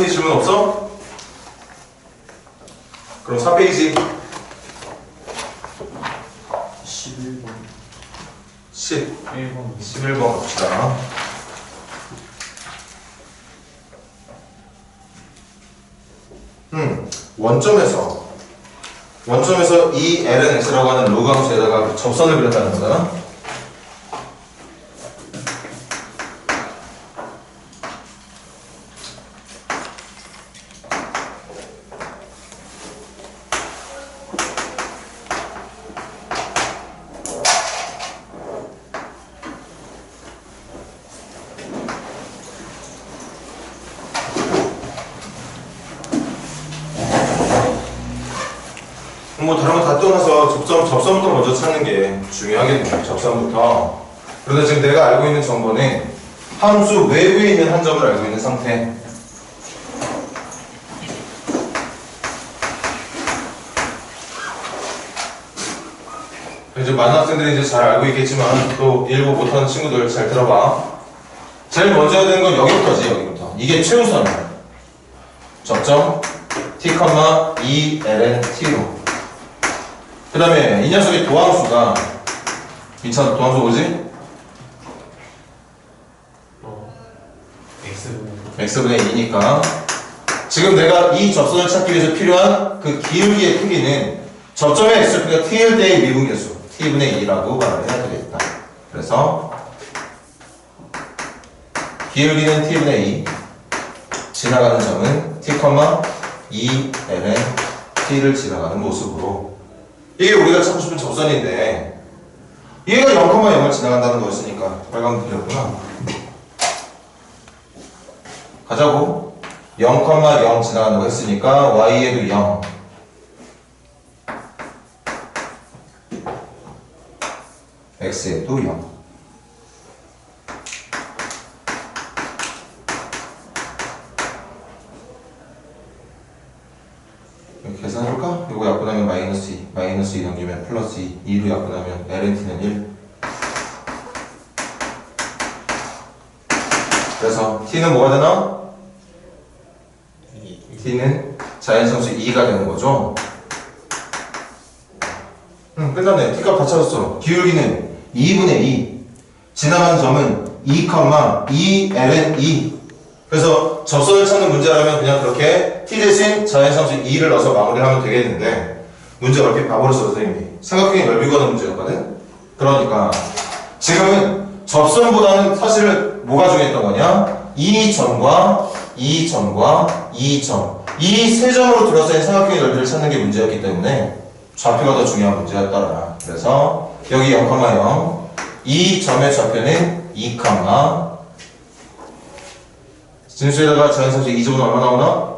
마이너스 2 질문 없어? 그럼 4페이지 11번 11번 갑시다. 원점에서 이 ln x라고 하는 로그 함수에다가 접선을 그렸다는 거야. 뭐 다른 거 다 떠나서 접선부터 먼저 찾는 게 중요하겠네요. 접선부터. 그런데 지금 내가 알고 있는 정보는 함수 외부에 있는 한 점을 알고 있는 상태. 이제 많은 학생들이 이제 잘 알고 있겠지만 또 일부 못하는 친구들 잘 들어봐. 제일 먼저 해야 되는 건 여기부터지. 여기부터. 이게 최우선이야. 접점 t, 2 ln t로. 그 다음에 이 녀석의 도함수가 민찬 도함수 뭐지? x분의 2니까 지금 내가 이 접선을 찾기 위해서 필요한 그 기울기의 크기는 접점의 x축과 t일대의 미분계수 t분의 2라고 말을 해야 되겠다. 그래서 기울기는 t분의 2 지나가는 점은 t, 2 ln t를 지나가는 모습으로 이게 우리가 찾고 싶은 접선인데 얘가 0,0을 지나간다는 거였으니까 빨간 그렸구나. 가자고. 0,0 지나간다고 했으니까 y에도 0 x에도 0 계산해볼까? 이거 약분하면 마이너스 2 마이너스 2 넘기면 플러스 2 2로 약분하면 lnt는 1 그래서 t는 뭐가 되나? t는 자연상수 2가 되는 거죠. 끝났네. t값 다 찾았어. 기울기는 2분의 2 지나간 점은 2, 2 ln 2 그래서 접선을 찾는 문제라면 그냥 그렇게 t 대신 자연상수 2를 넣어서 마무리를 하면 되겠는데 문제가 이렇게 바보를 써서 선생님이 삼각형의 넓이 구하는 문제였거든. 그러니까 지금은 접선보다는 사실은 뭐가 중요했던 거냐? 이 점과 이 점과 이 점 이 세 점으로 둘러싸인 삼각형의 넓이를 찾는 게 문제였기 때문에 좌표가 더 중요한 문제였더라. 그래서 여기 0,0 이 점의 좌표는 2, 진수에다가 자연상수 2점은 얼마 나오나?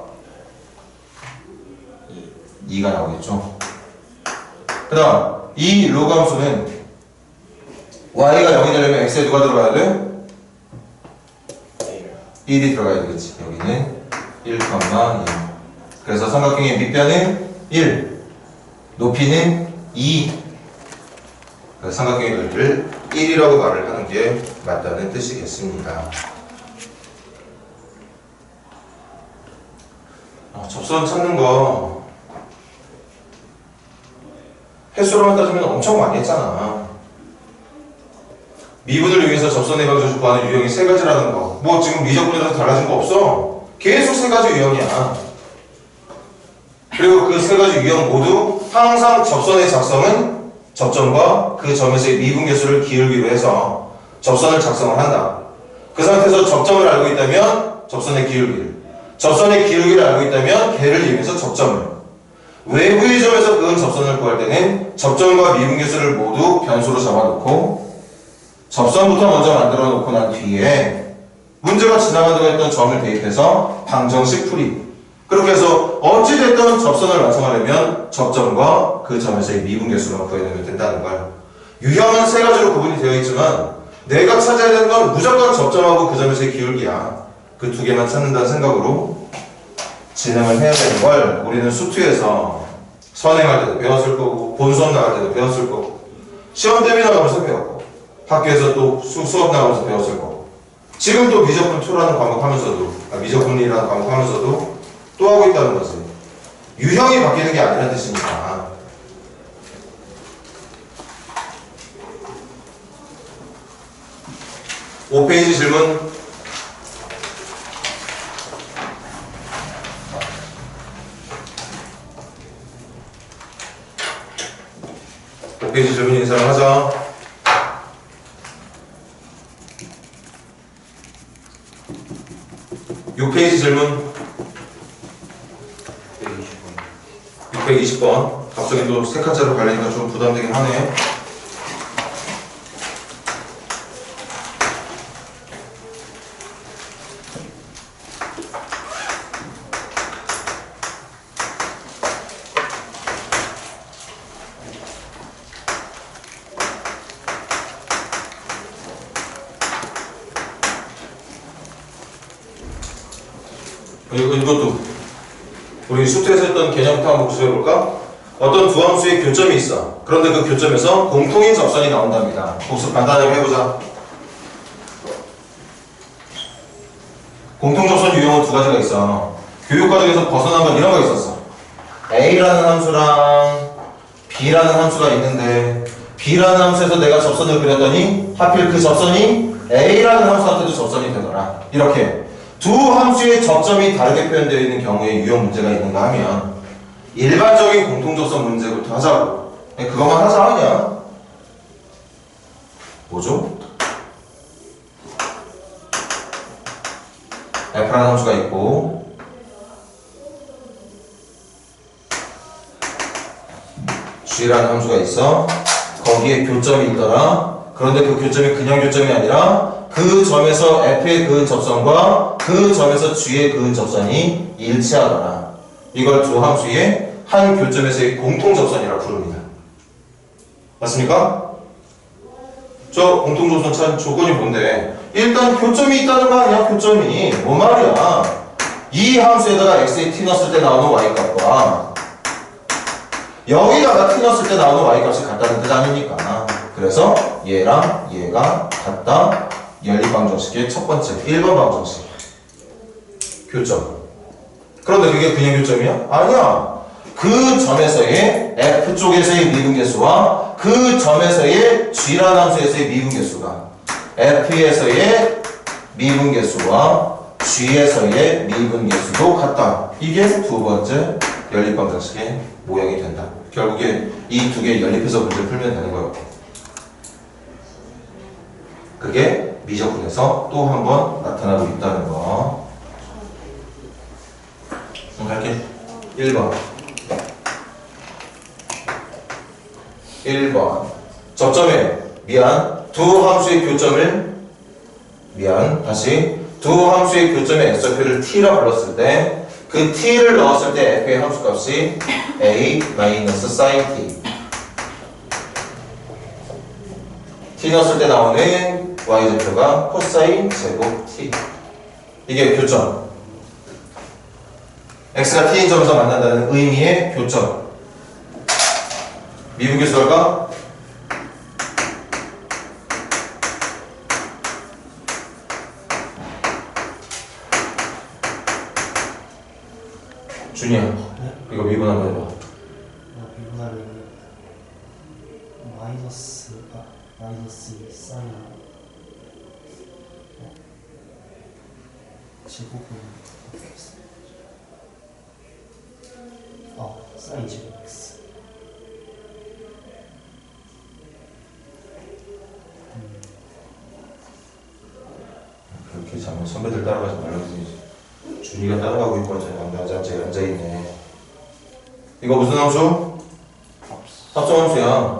2가 나오겠죠. 그 다음 이 로그 함수는 y가 0이 되려면 x에 누가 들어가야 돼? 1이 들어가야 되겠지. 여기는 1, 2 그래서 삼각형의 밑변은 1 높이는 2 그래서 삼각형의 넓이를 1이라고 말을 하는 게 맞다는 뜻이겠습니다. 접선 찾는 거 횟수로만 따지면 엄청 많이 했잖아. 미분을 위해서 접선의 방정식 구하는 유형이 세 가지라는 거. 뭐 지금 미적분이라서 달라진 거 없어. 계속 세 가지 유형이야. 그리고 그 세 가지 유형 모두 항상 접선의 작성은 접점과 그 점에서의 미분계수를 기울기로 해서 접선을 작성을 한다. 그 상태에서 접점을 알고 있다면 접선의 기울기를, 접선의 기울기를 알고 있다면 걔를 이용해서 접점을, 외부의 점에서 그은 접선을 구할 때는 접점과 미분계수를 모두 변수로 잡아놓고 접선부터 먼저 만들어 놓고 난 뒤에 문제가 지나가다가 했던 점을 대입해서 방정식 풀이. 그렇게 해서 어찌됐든 접선을 완성하려면 접점과 그 점에서의 미분계수만 구해내면 된다는 걸. 유형은 세 가지로 구분이 되어 있지만 내가 찾아야 되는 건 무조건 접점하고 그 점에서의 기울기야. 그 두 개만 찾는다는 생각으로 진행을 해야 되는 걸 우리는 수투에서 선행할 때도 배웠을 거고 본수업 나갈 때도 배웠을 거고 시험 대비 나가면서 배웠고 학교에서 또 수업 나가면서 배웠을 거고 지금 또 미적분 2라는 과목 하면서도, 미적분이라는 과목 하면서도 또 하고 있다는 거지. 유형이 바뀌는 게 아니라는 뜻이니까. 오 페이지 질문. 오 페이지 질문 인사를 하자. 6페이지 질문. 620번. 갑자기 또 세 칸짜리로 가려니까 좀 부담되긴 하네. 이것도 우리 수트에서 했던 개념부터 한번 복습해볼까? 어떤 두 함수의 교점이 있어. 그런데 그 교점에서 공통인 접선이 나온답니다. 복습 간단하게 해보자. 공통접선 유형은 두 가지가 있어. 교육과정에서 벗어난 건 이런 거 있었어. A라는 함수랑 B라는 함수가 있는데 B라는 함수에서 내가 접선을 그렸더니 하필 그 접선이 A라는 함수한테도 접선이 되더라. 이렇게 두 함수의 접점이 다르게 표현되어 있는 경우에 유형 문제가 있는가 하면 일반적인 공통접선 문제부터 하자고. 그것만 하자 하냐? 뭐죠? F라는 함수가 있고 G라는 함수가 있어. 거기에 교점이 있더라. 그런데 그 교점이 그냥 교점이 아니라 그 점에서 F의 그 접선과 그 점에서 G의 그 접선이 일치하더라. 이걸 두 함수의 한 교점에서의 공통접선이라고 부릅니다. 맞습니까? 저 공통접선 찾는 조건이 뭔데? 일단 교점이 있다는 거 아니야? 교점이 뭔 말이야? 이 함수에다가 x에 t 넣었을 때 나오는 y값과 여기다가 t 넣었을 때 나오는 y값이 같다는 뜻 아닙니까? 그래서 얘랑 얘가 같다. 연립방정식의 첫 번째 1번 방정식 교점. 그런데 그게 그냥 교점이야? 아니야. 그 점에서의 F쪽에서의 미분계수와 그 점에서의 G라는 함수에서의 미분계수가 F에서의 미분계수와 G에서의 미분계수도 같다. 이게 두 번째 연립방정식의 모형이 된다. 결국에 이 두 개 연립해서 문제를 풀면 되는 거예요. 그게 미적분에서 또 한 번 나타나고 있다는 거. 갈게. 1번. 1번. 접점에 두 함수의 교점을 다시 두 함수의 교점의 x좌표를 t라 불렀을 때 그 t를 넣었을 때 f의 함수값이 a sin t. t 넣었을 때 나오는 y좌표가 코사인 제곱 t. 이게 교점. x가 t인 점에서 만난다는 의미의 교점. 미분계수 할까? 준이야, 이거 미분 한번 해봐. 미분하면 마이너스 사인 제곱은 사인 제곱 x. 그렇게 자면 선배들 따라가지 말라고. 준이가 따라가고 있고 앉아있네. 이거 무슨 함수? 합성함수야.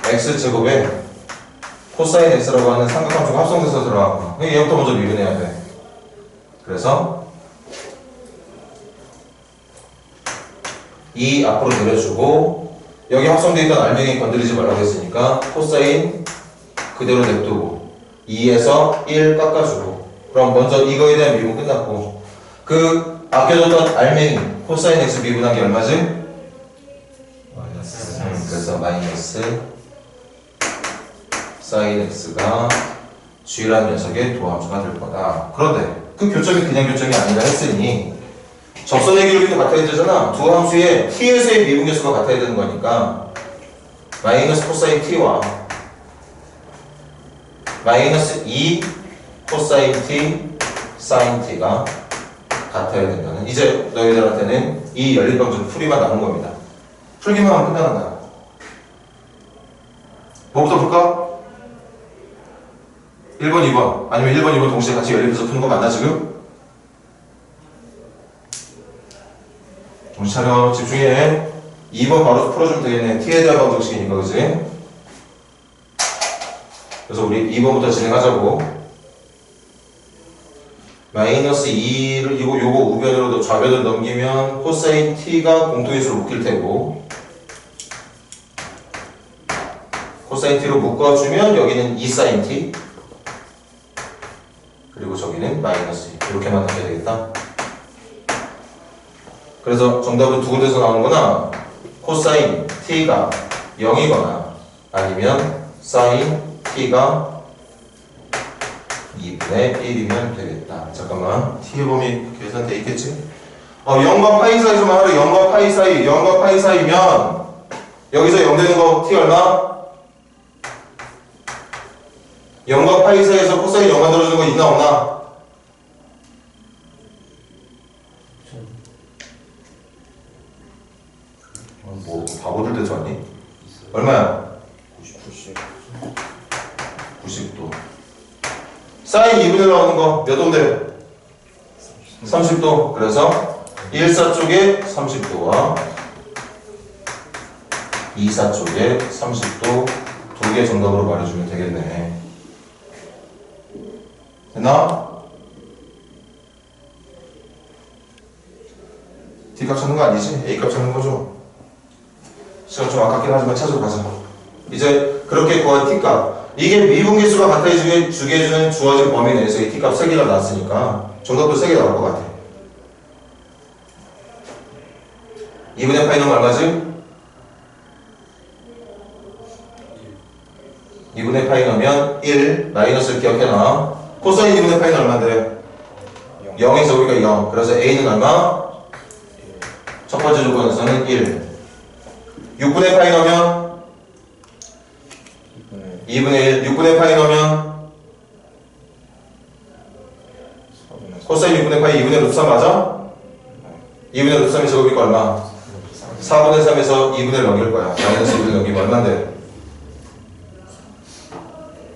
x제곱에 코사인 x라고 하는 삼각함수가 합성돼서 들어가고 얘부터 먼저 미분해야 돼. 그래서 이 앞으로 내려주고 여기 합성되어 있던 알맹이 건드리지 말라고 했으니까 코사인 그대로 냅두고 2에서 1 깎아주고 그럼 먼저 이거에 대한 미분 끝났고 그 아껴뒀던 알맹이 코사인 x 미분한 게 얼마지? 마이너스. 그래서 마이너스 사인 x가 G라는 녀석의 도함수가 될 거다. 그런데 그 교점이 그냥 교점이 아니라 했으니 접선의 기울기도 같아야 되잖아. 두 함수의 t에서의 미분계수가 같아야 되는 거니까 마이너스 코사인 t와 마이너스 2 코사인 t 사인 t가 같아야 된다는, 이제 너희들한테는 이 연립방정 풀이만 남은 겁니다. 풀기만 하면 끝나는 거야. 뭐부터 풀까? 1번, 2번 아니면 1번, 2번 동시에 같이 연립해서 푸는 거 맞나 지금? 정신 차려, 집중해. 2번 바로 풀어주면 되겠네. t에 대한 방정식이니까, 그지? 그래서 우리 2번부터 진행하자고. 마이너스 2를 요거 우변으로 좌변으로 넘기면 코사인 t가 공통인수로 묶일 테고, 코사인 t로 묶어주면 여기는 2 사인 t, 그리고 저기는 마이너스 2. 이렇게 만들게 되겠다. 그래서 정답은 두 군데서 나오는구나. 코사인 t가 0이거나 아니면 사인 t가 2분의 1이면 되겠다. 잠깐만, t의 범위 계산돼 있겠지? 0과 파이 사이에서만 하래. 0과 파이 사이, 0과 파이 사이면 여기서 0 되는 거 t 얼마? 0과 파이 사이에서 코사인 0 만들어주는 거 있나 없나? 뭐 바보들 대체 왔니? 얼마야? 90도. 사인 2분의 1 나오는 거 몇 도인데? 30도. 그래서 1사 쪽에 30도와 2사 쪽에 30도 두 개 정답으로 말해주면 되겠네. 됐나? D값 찾는 거 아니지? A값 찾는 거죠? 시간 좀 아깝긴 하지만 찾으러 가자. 이제 그렇게 구한 T값, 이게 미분계수가 같아 주게 해주는 주어진 범위 내에서 이 T값 3개가 나왔으니까 정답도 3개 나올 것 같아. 2분의 파이 넣으면 얼마지? 2분의 파이 넣으면 1, 마이너스를 기억해놔. 코사인 2분의 파이는 얼마인데? 0에서 우리가 0. 그래서 A는 얼마? 첫 번째 조건에서는 1. 6분의 파이 넣으면 2분의 1. 6분의 파이 넣으면 코사인 6분의 파이 2분의 루트 3 맞아? 2분의 루트 3이 제곱이니까 얼마? 4분의 3에서 2분의 넘길 거야. 마이너스 2분의 넘기면 얼마인데?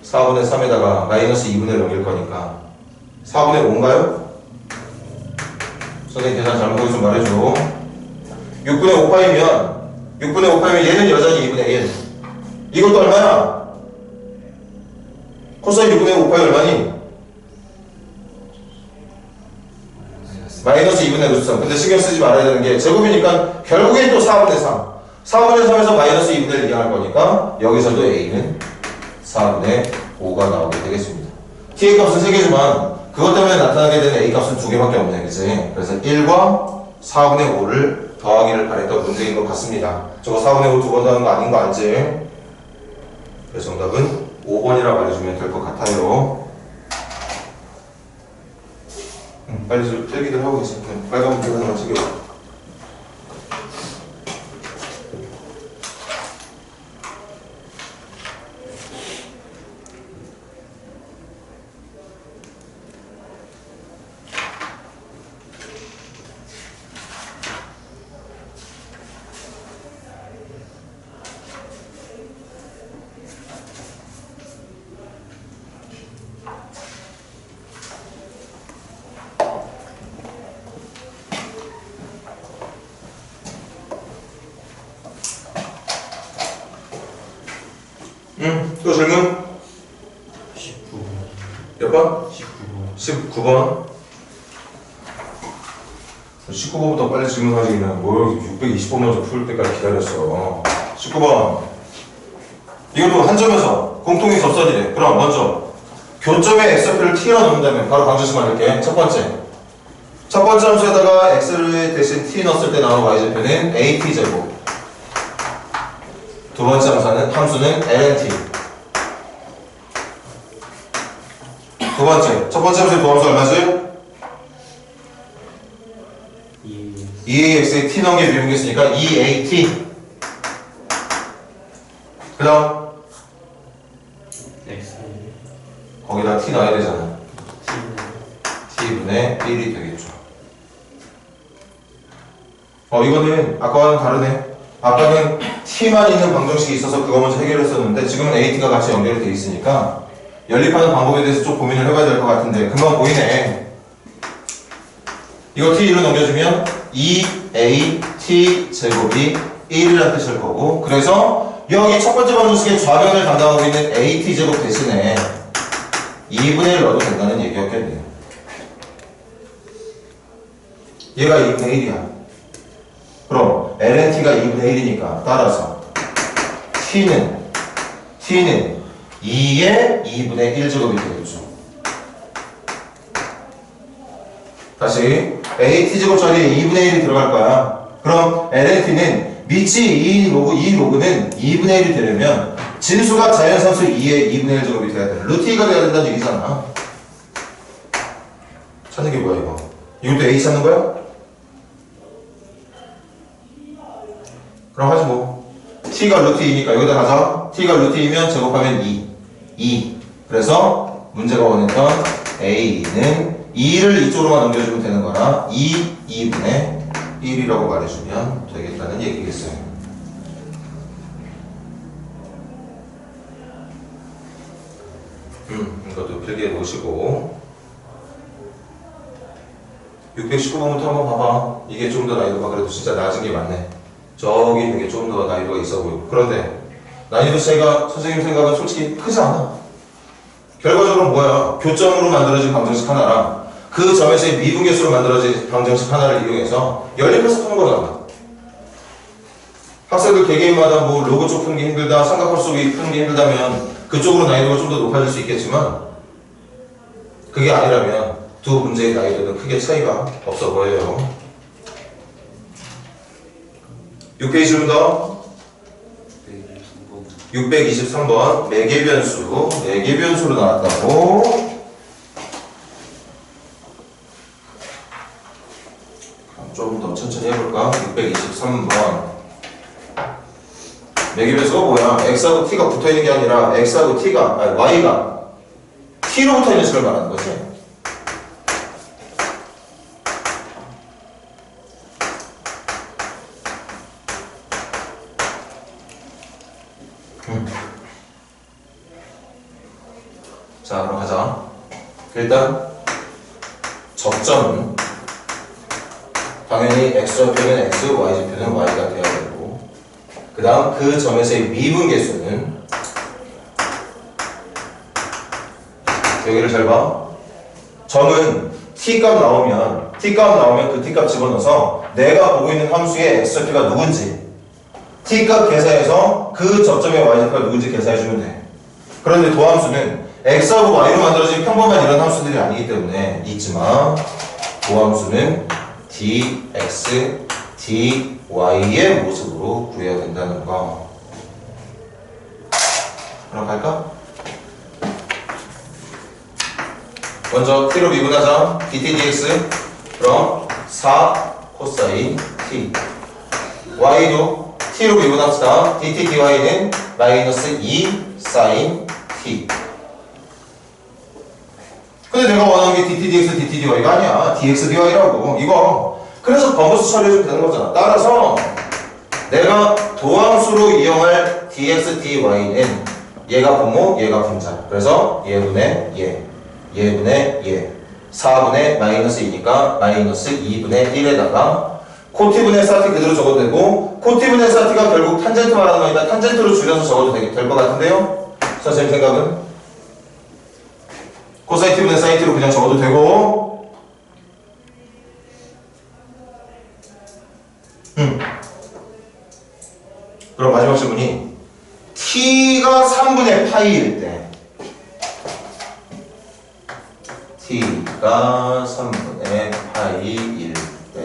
4분의 3에다가 마이너스 2분의 넘길 거니까 4분의 5인가요? 선생님 계산 잘못하고 좀 말해줘. 6분의 5파이면 얘는 여전히 2분의 1. 이것도 얼마야? 코사인 6분의 5파이 얼마니? 마이너스 2분의 루트 3. 근데 신경 쓰지 말아야 되는 게 제곱이니까 결국엔 또 4분의 3. 4분의 3에서 마이너스 2분의 1 이항할 거니까 여기서도 A는 4분의 5가 나오게 되겠습니다. T의 값은 3개지만 그것 때문에 나타나게 되는 A 값은 2개밖에 없네, 그치? 그래서 1과 4분의 5를 더하기를 바랬던 문제인 것 같습니다. 저거 4분의 5 두 번 더하는 거 아닌 거 알지? 그래서 정답은 5번이라고 알려주면 될 것 같아요. 빨리 좀 필기들 하고 계세요. 빨간 문제 하나만 챙겨봐. 또 질문? 19번. 몇 번? 19번. 19번부터 빨리 질문하시기는 뭘 620번 먼저 풀 때까지 기다렸어. 19번. 이것도 한 점에서 공통의 접선이래. 그럼 먼저 교점에 x표를 t로 넣는다면 바로 방정식 만들게. 첫 번째 함수에다가 x를 대신 t 넣었을 때 나오는 y좌표는 at제곱. 두 번째 함수는 lnt. 두 번째. 첫 번째 함수의 도함수 얼마지? 2ax에 t 넣은 게 미분계수니까 2at. 그 다음 X 거기다 t 넣어야 되잖아. T는 t분의 1이 되겠죠. 이거는 아까와는 다르네. 아까는 t만 있는 방정식이 있어서 그거 먼저 해결했었는데 지금은 at가 같이 연결이 돼 있으니까 연립하는 방법에 대해서 좀 고민을 해봐야 될 것 같은데 금방 보이네. 이거 t로 넘겨주면 2at 제곱이 1이라는 뜻일 거고, 그래서 여기 첫 번째 방정식의 좌변을 담당하고 있는 at 제곱 대신에 2분의 1 넣어도 된다는 얘기였겠네요. 얘가 2분의 1이야. 그럼 lnt가 2분의 1이니까 따라서 t는 2의 2분의 1 제곱이 되겠죠. 다시 at 제곱 자리에 2분의 1이 들어갈 거야. 그럼 lnt는 밑이 2 로그는 2분의 1이 되려면 진수가 자연산수 2의 2분의 1 제곱이 돼야 돼. 루트 2가 돼야 된다는 얘기잖아. 찾는 게 뭐야 이거? 이것도 a 찾는 거야? 그럼 하지 뭐. t가 루트 2니까 여기다 가자. t가 루트 2면 제곱하면 2. 그래서 문제가 원했던 a는 2를 이쪽으로만 넘겨주면 되는 거라 2분의 1이라고 말해주면 되겠다는 얘기겠어요. 이것도 필기해 놓으시고 619번부터 한번 봐봐. 이게 좀 더 난이도가 그래도 진짜 낮은 게 맞네. 저기 있는 게 좀 더 난이도가 있어 보이고. 그런데 난이도 차이가 선생님 생각은 솔직히 크지 않아. 결과적으로 뭐야? 교점으로 만들어진 방정식 하나랑 그 점에서의 미분계수로 만들어진 방정식 하나를 이용해서 연립해서 푸는 거잖아. 학생들 개개인마다 뭐 로그 쪽 푸는 게 힘들다, 삼각함수 푸는 게 힘들다면 그쪽으로 난이도가 좀 더 높아질 수 있겠지만 그게 아니라면 두 문제의 난이도는 크게 차이가 없어 보여요. 6페이지입니다. 623번 매개변수, 매개변수로 나왔다고. 좀 더 천천히 해볼까? 623번 매개변수가 뭐야? x하고 t가 붙어있는 게 아니라 x하고 t가, 아니 y가 t로 붙어있는 식을 말하는 거지. 자, 그럼 가자. 일단 접점은 당연히 x좌표는 x, y좌표는 y가 되어야 되고, 그 다음 그 점에서의 미분계수는 여기를 잘 봐. 점은 t값 나오면 그 t값 집어넣어서 내가 보고 있는 함수의 x좌표가 누군지 t값 계산해서 그 접점의 y좌표가 누군지 계산해주면 돼. 그런데 도함수는 x하고 y로 만들어진 평범한 이런 함수들이 아니기 때문에 잊지 마. 도함수는 dx, dy의 모습으로 구해야 된다는 거. 그럼 갈까? 먼저 t로 미분하자. dt dx. 그럼 4 코사인 t. y도 t로 미분합시다. dt dy는 마이너스 2 사인 t. 근데 내가 원하는 게 dt dx, dt dy가 아니야. dx dy라고. 이거. 그래서 번거수 처리해주면 되는 거잖아. 따라서 내가 도함수로 이용할 dx, dy는 얘가 분모, 얘가 분자. 그래서 얘분의 얘분의 얘. 4분의 마이너스 2니까 마이너스 2분의 1에다가 코티분의 사티 그대로 적어도 되고, 코티분의 사티가 결국 탄젠트 말하는 거니까 탄젠트로 줄여서 적어도 될 것 같은데요? 선생님 생각은? 코사인 t분의 사인 t로 그냥 적어도 되고, 그럼 마지막 질문이 t가 3분의 파이일 때, t가 3분의 파이일 때,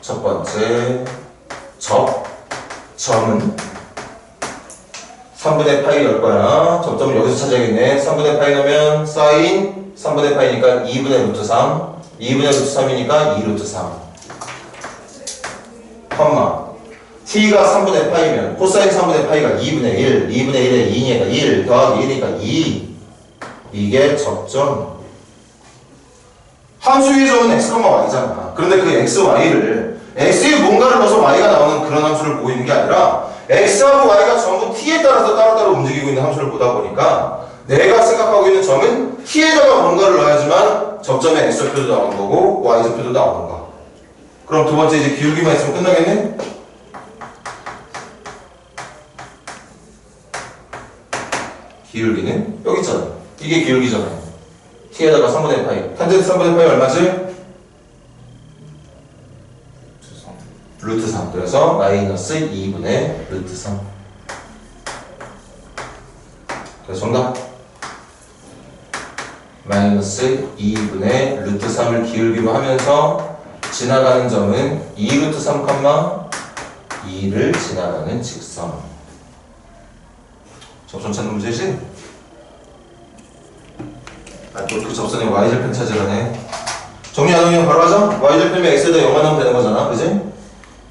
첫 번째 접점은 3분의 파이 넣을 거야. 접점을 여기서 찾아야겠네. 3분의 파이 넣으면 사인 3분의 파이니까 2분의 루트 3. 2분의 루트 3이니까 2 루트 3. 컴마. t가 3분의 파이면 코사인 3분의 파이가 2분의 1. 2분의 1에 2니까 1 더하기 1이니까 2. 이게 접점. 함수 위의 점은 x, y잖아. 그런데 그 x, y를 x에 뭔가를 넣어서 y가 나오는 그런 함수를 보고 있는 게 아니라 x하고 y가 전부 t에 따라서 따로따로 움직이고 있는 함수를 보다 보니까 내가 생각하고 있는 점은 t에다가 뭔가를 넣어야지만 접점에 x좌표도 나오는 거고 y좌표도 나오는 거. 그럼 두 번째 이제 기울기만 있으면 끝나겠네? 기울기는 여기 있잖아. 이게 기울기잖아요. t에다가 3분의 파이. 탄젠트 3분의 파이 얼마지? 루트 3. 그래서 마이너스 2분의 루트 3. 그래서 정답. 마이너스 2분의 루트 3을 기울기로 하면서 지나가는 점은 2 루트 3, 2를 지나가는 직선. 접선 찾는 문제지? 아, 또 그 접선에 y절편 찾으라네. 정리 안 하면 바로 하자. y절편이면 x에다 0만 넣으면 되는 거잖아. 그지?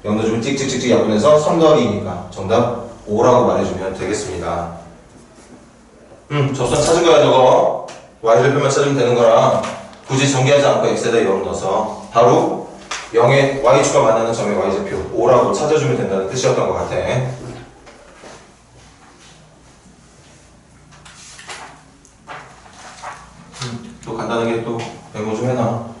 0 넣어주면 찍찍찍찍 약분해서 3 더하기 2니까 정답 5라고 말해주면 되겠습니다. 접선 찾은 거야 저거. y절편만 찾으면 되는 거라 굳이 정리하지 않고 x에다 0 넣어서 바로 0에 y축과 만나는 점의 y좌표 5라고 찾아주면 된다는 뜻이었던 것 같아. 또 간단하게 또 메모 좀 해놔.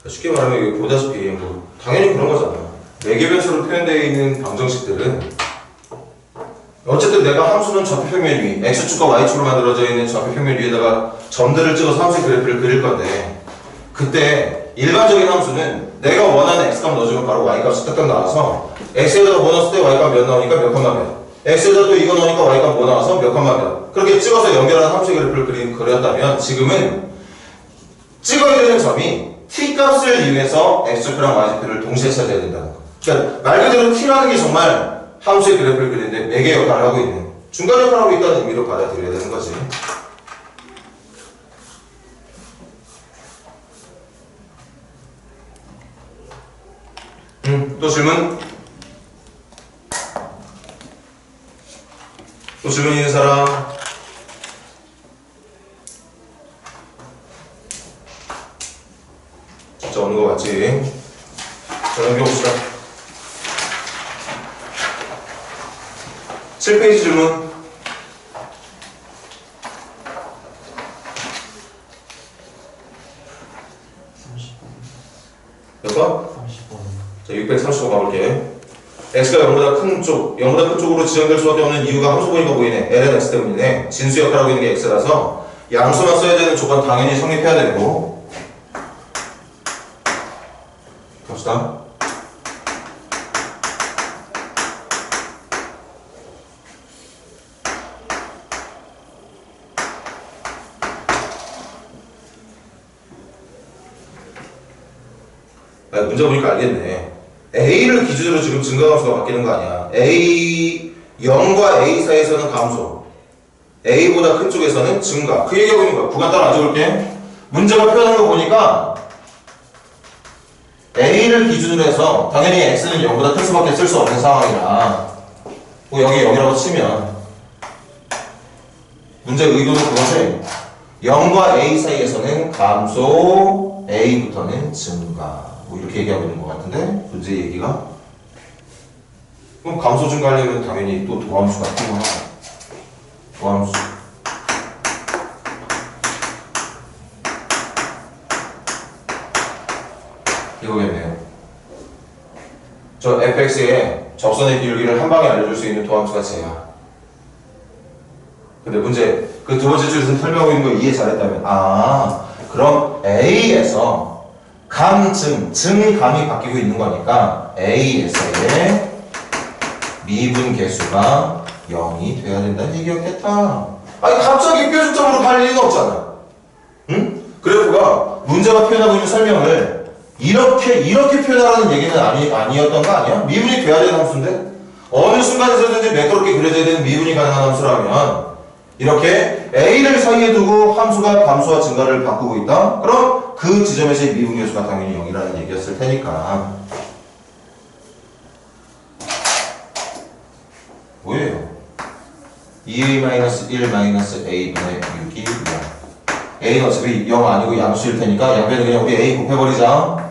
쉽게 말하면 여기 보다시피 뭐 당연히 그런 거잖아. 매개변수로 표현되어 있는 방정식들은 어쨌든 내가 함수는 좌표평면 위, x축과 y축으로 만들어져 있는 좌표평면 위에다가 점들을 찍어서 함수의 그래프를 그릴 건데 그때 일반적인 함수는 내가 원하는 x값 넣어주면 바로 y값이 딱딱 나와서 x에다가 뭐 넣었을 때 y값 몇 나오니까 몇 컴마 몇, x에다 또 이거 넣으니까 y값 뭐 나와서 몇 컴마 몇, 그렇게 찍어서 연결하는 함수의 그래프를 그렸다면 지금은 찍어야 되는 점이 t값을 이용해서 x좌표랑 y좌표를 동시에 찾아야 된다는 거. 그러니까 말 그대로 t라는 게 정말 함수의 그래프를 그리는데 매개 역할을 하고 있는, 중간 역할을 하고 있다는 의미로 받아들여야 되는 거지. 또 질문? 또 질문 있는 사람? 진짜 오는 거 맞지? 자, 넘겨봅시다. 7페이지 질문. 몇 번? 30번. 자, 635 가볼게. x가 0보다 큰 쪽, 0보다 큰 쪽으로 지정될 수밖에 없는 이유가 함수 보니까 보이네. l은 x 때문이네. 진수 역할하고 있는 게 x라서 양수만 써야 되는 조건 당연히 성립해야 되고. 갑시다. 문제 보니까 알겠네. A를 기준으로 지금 증가함수가 바뀌는 거 아니야. A, 0과 A 사이에서는 감소, A보다 큰 쪽에서는 증가. 그 얘기하고 있는 거야. 구간 따라 안 적을게. 문제가 표현하는 거 보니까 A를 기준으로 해서 당연히 X는 0보다 클 수밖에 쓸 수 없는 상황이라 뭐 여기 0이라고 치면 문제의 의도는 그것이 0과 A 사이에서는 감소, A부터는 증가. 뭐 이렇게 얘기하고 있는 것 같은데 문제 얘기가? 그럼 감소 증가하려면 당연히 또 도함수가 필요하고, 도함수 이거겠네요. 저 fx의 접선의 기울기를 한 방에 알려줄 수 있는 도함수가 쟤야. 근데 문제 그 두 번째 줄에서 설명하고 있는 거 이해 잘했다면, 그럼 A에서 감, 증감이 바뀌고 있는 거니까 A에서의 미분 계수가 0이 돼야 된다는 얘기였겠다. 아니 갑자기 뾰족점으로 갈 리는 없잖아. 응? 그래프가 문제가 표현하고 있는 설명을 이렇게 표현하라는 얘기는 아니었던 거 아니야? 미분이 돼야 되는 함수인데 어느 순간에서든지 매끄럽게 그려져야 되는 미분이 가능한 함수라면 이렇게 A를 사이에 두고 함수가 감소와 증가를 바꾸고 있다? 그럼 그 지점에서의 미분 요소가 당연히 0이라는 얘기였을 테니까 뭐예요? 2A-1-A분의 6이 0. A는 어차피 0 아니고 양수일 테니까 양변을 그냥 우리 A 곱해버리자.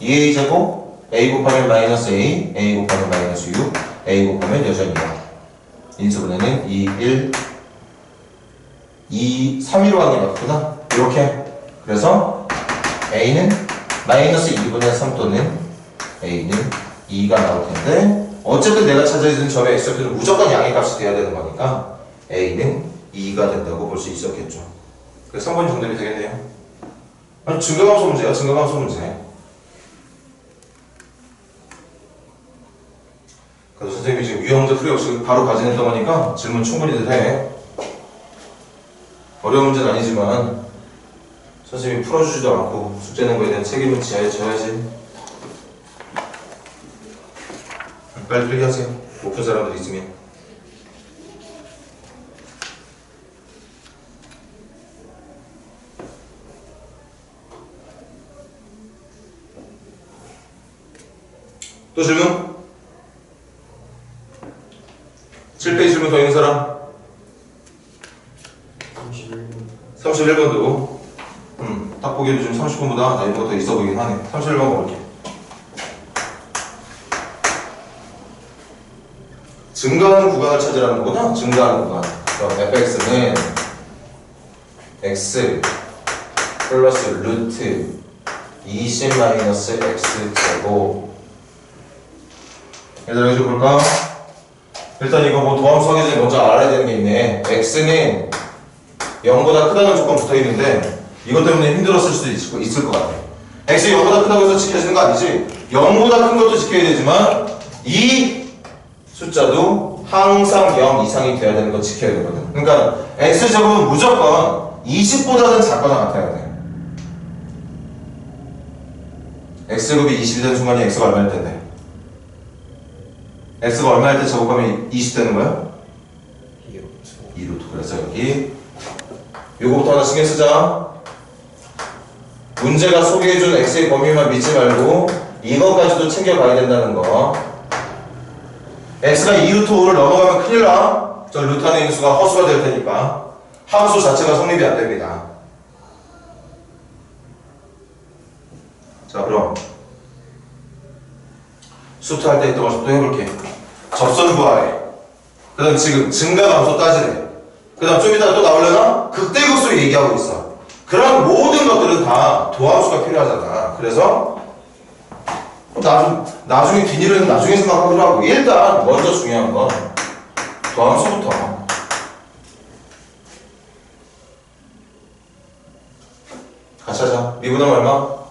2A제곱 A 곱하면 마이너스 A, A 곱하면 마이너스 6, A 곱하면 여전히 0. 인수분해는 2, 1, 2, 3위로 가는 게 맞구나. 이렇게. 그래서 A는 마이너스 2분의 3 또는 A는 2가 나올 텐데 어쨌든 내가 찾아야 점의 x표는 무조건 양의 값이 돼야 되는 거니까 A는 2가 된다고 볼 수 있었겠죠. 그래서 3번이 정답이 되겠네요. 아니 증가함수 문제야. 증가함수 문제. 그래서 선생님이 지금 유형 문제 풀이 없이 바로 가진했던 거니까 질문 충분히 해. 어려운 문제는 아니지만 선생님이 풀어주지도 않고 숙제 낸 거에 대한 책임은 져야지. 빨리 풀기 하세요. 못 푼 사람들 있으면. 또 질문? 7페이지 질문 더 있는 사람? 31번도 딱 보기에도 지금 30분보다 나이가 더 있어 보이긴 하네. 31번 먹을게. 증가하는 구간을 찾으라는 거구나. 증가하는 구간. 그럼 fx는 x 플러스 루트 20 마이너스 x 제곱. 얘들아 이거 볼까? 일단 이거 뭐 도함수 하기 전에 먼저 알아야 되는 게 있네. x는 0보다 크다는 조건 붙어 있는데 이것 때문에 힘들었을 수도 있을 것 같아. x 0보다 크다고 해서 지켜지는 거 아니지? 0보다 큰 것도 지켜야 되지만 이 숫자도 항상 0 이상이 돼야 되는 거 지켜야 되거든. 그러니까 x제곱은 무조건 20보다는 작거나 같아야 돼. x제곱이 20이 되는 순간이 x가 얼마일 텐데? x가 얼마일 때 제곱하면 20 되는 거야? 2루트. 그래서 여기 요거부터 하나 신경 쓰자. 문제가 소개해준 x의 범위만 믿지 말고 이거까지도 챙겨가야 된다는 거. x가 2루트 5를 넘어가면 큰일 나. 저 루트 안에 있는 수가 허수가 될 테니까 함수 자체가 성립이 안 됩니다. 자 그럼 수트 할 때 했던 것을 또 해볼게. 접선 구하래. 그 다음 지금 증가감소 따지래. 그 다음 좀 이따가 또 나오려나? 극대극소를 얘기하고 있어. 그런 모든 것들은 다 도함수가 필요하잖아. 그래서 나중에 뒷일은 나중에 생각하기로 하고 일단 먼저 중요한 건 도함수부터. 같이 하자. 미분하면 얼마?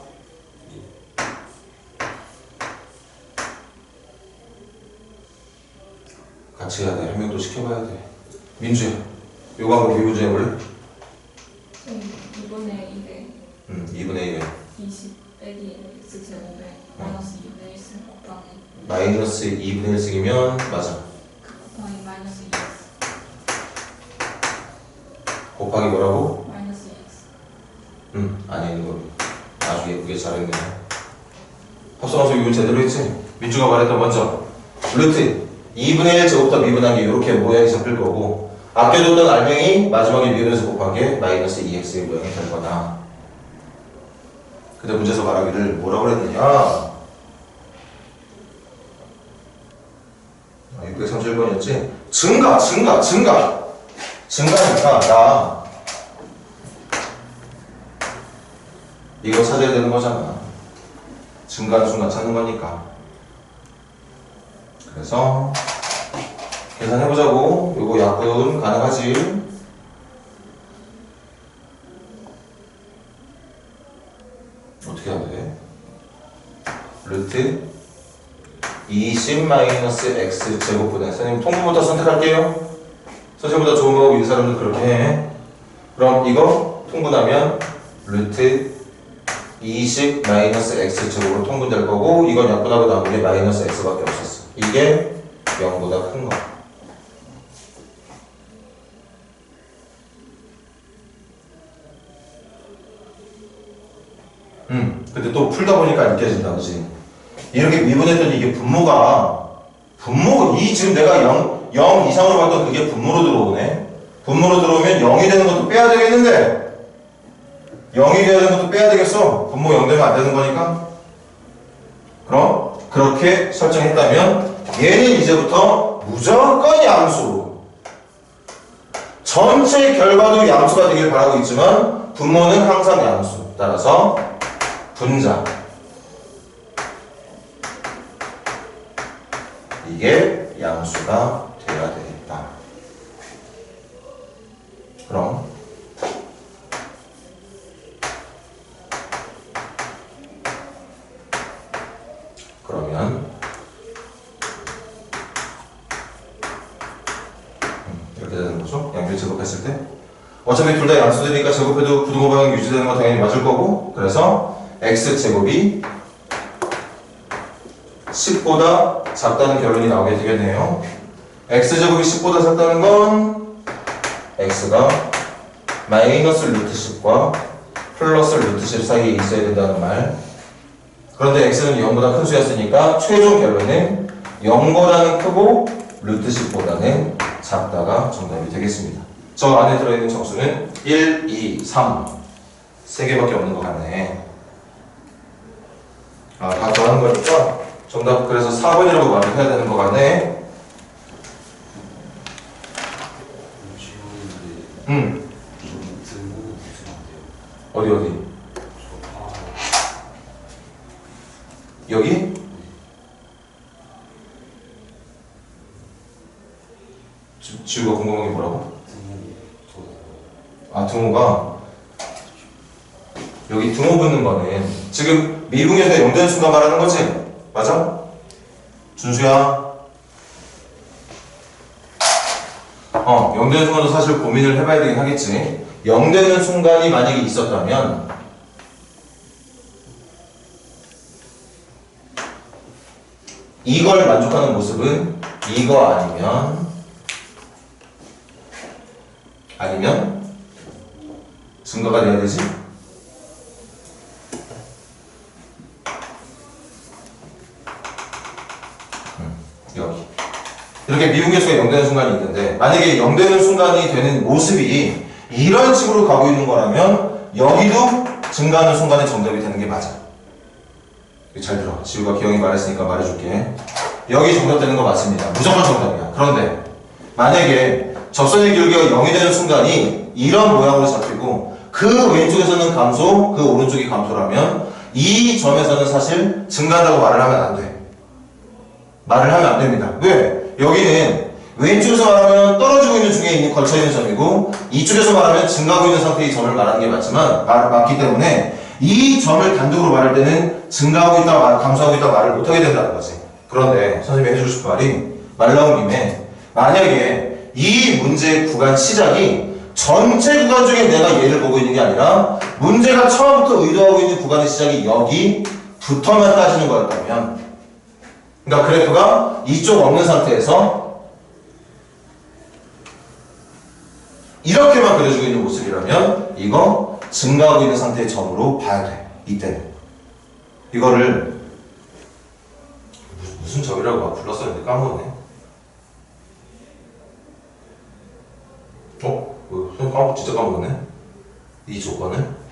같이 해야 돼. 한 명도 시켜봐야 돼. 민주야, 요거 한번 미분제 해볼래? 2분의 1에 2분의 1에 20 빼기 x제곱에 마이너스 2분의 1승 곱하기 마이너스 2분의 1승이면 맞아. 곱하기 마이너스 2x 곱하기 뭐라고? 마이너스 2x 안에 있는 거 아주 예쁘게 잘했네. 합성함수 미분 제대로 했지? 민주가 말했던 먼저 루트 2분의 1 제곱부터 미분한 게 이렇게 모양이 잡힐 거고 아껴뒀던 알맹이 마지막에 미분해서 곱한 게 마이너스 2x의 모양이 될 거다. 근데 문제에서 말하기를 뭐라고 그랬느냐? 631번이었지? 증가니까 나 이거 찾아야 되는 거잖아. 증가하는 순간 찾는 거니까. 그래서 계산해보자고. 요거 약분 가능하지? 어떻게 해야 돼? 루트 20-x 제곱분의 선생님 통분부터 선택할게요. 선생님보다 좋은 방법 있는 사람들 그렇게 해. 그럼 이거 통분하면 루트 20-x 제곱으로 통분될 거고 이건 약분하고 남은 게 마이너스 x밖에 없었어. 이게 0보다 큰 거. 근데 또 풀다 보니까 느껴진다, 그지? 이렇게 미분했더니 이게 분모, 지금 내가 0 이상으로 봤던 그게 분모로 들어오네? 분모로 들어오면 0이 되는 것도 빼야 되겠는데? 0이 되는 것도 빼야 되겠어? 분모 0 되면 안 되는 거니까? 그럼, 그렇게 설정했다면, 얘는 이제부터 무조건 양수. 전체 결과도 양수가 되길 바라고 있지만, 분모는 항상 양수. 따라서, 분자. 이게 양수가 돼야 되겠다. 그럼 그러면 이렇게 되는 거죠. 양변 제곱했을 때 어차피 둘 다 양수들이니까 제곱해도 부등호 방향 유지되는 건 당연히 맞을 거고 그래서 x제곱이 10보다 작다는 결론이 나오게 되겠네요. x제곱이 10보다 작다는 건 x가 마이너스 루트 10과 플러스 루트 10 사이에 있어야 된다는 말. 그런데 x는 0보다 큰 수였으니까 최종 결론은 0보다는 크고 루트 10보다는 작다가 정답이 되겠습니다. 저 안에 들어있는 정수는 1, 2, 3 3개밖에 없는 것 같네. 다 더하는 거니까 정답 그래서 4번이라고 말을 해야 되는 것 같네. 어디? 여기? 지우가 궁금한 게 뭐라고? 등호가 여기 등호 붙는 거는 지금 미분에서 0 되는 순간 말하는 거지? 맞아? 준수야? 0 되는 순간도 사실 고민을 해봐야 되긴 하겠지. 0 되는 순간이 만약에 있었다면 이걸 만족하는 모습은 이거 아니면 증가가 돼야 되지? 여기 이렇게 미분계수가 0 되는 순간이 있는데 만약에 0 되는 순간이 되는 모습이 이런 식으로 가고 있는 거라면 여기도 증가하는 순간에 정답이 되는 게 맞아. 잘 들어. 지우가 기영이 말했으니까 말해줄게. 여기 정답 되는 거 맞습니다. 무조건 정답이야. 그런데 만약에 접선의 기울기가 0이 되는 순간이 이런 모양으로 잡히고 그 왼쪽에서는 감소, 그 오른쪽이 감소라면 이 점에서는 사실 증가한다고 말을 하면 안 돼. 말을 하면 안 됩니다. 왜? 여기는 왼쪽에서 말하면 떨어지고 있는 중에 있는 걸쳐있는 점이고 이쪽에서 말하면 증가하고 있는 상태의 점을 말하는 게 맞기 때문에 이 점을 단독으로 말할 때는 증가하고 있다, 감소하고 있다 말을 못하게 된다는 거지. 그런데 선생님이 해주고 싶은 말이 말 나온 김에 만약에 이 문제의 구간 시작이 전체 구간 중에 내가 얘를 보고 있는 게 아니라 문제가 처음부터 의도하고 있는 구간의 시작이 여기부터만 따지는 거였다면 그러니까 그래프가 이쪽 없는 상태에서 이렇게만 그려주고 있는 모습이라면 이거 증가하고 있는 상태의 점으로 봐야 돼. 이때는 이거를 무슨 점이라고 막 불렀었는데 까먹었네. 선생님 진짜 까먹었네. 이 조건을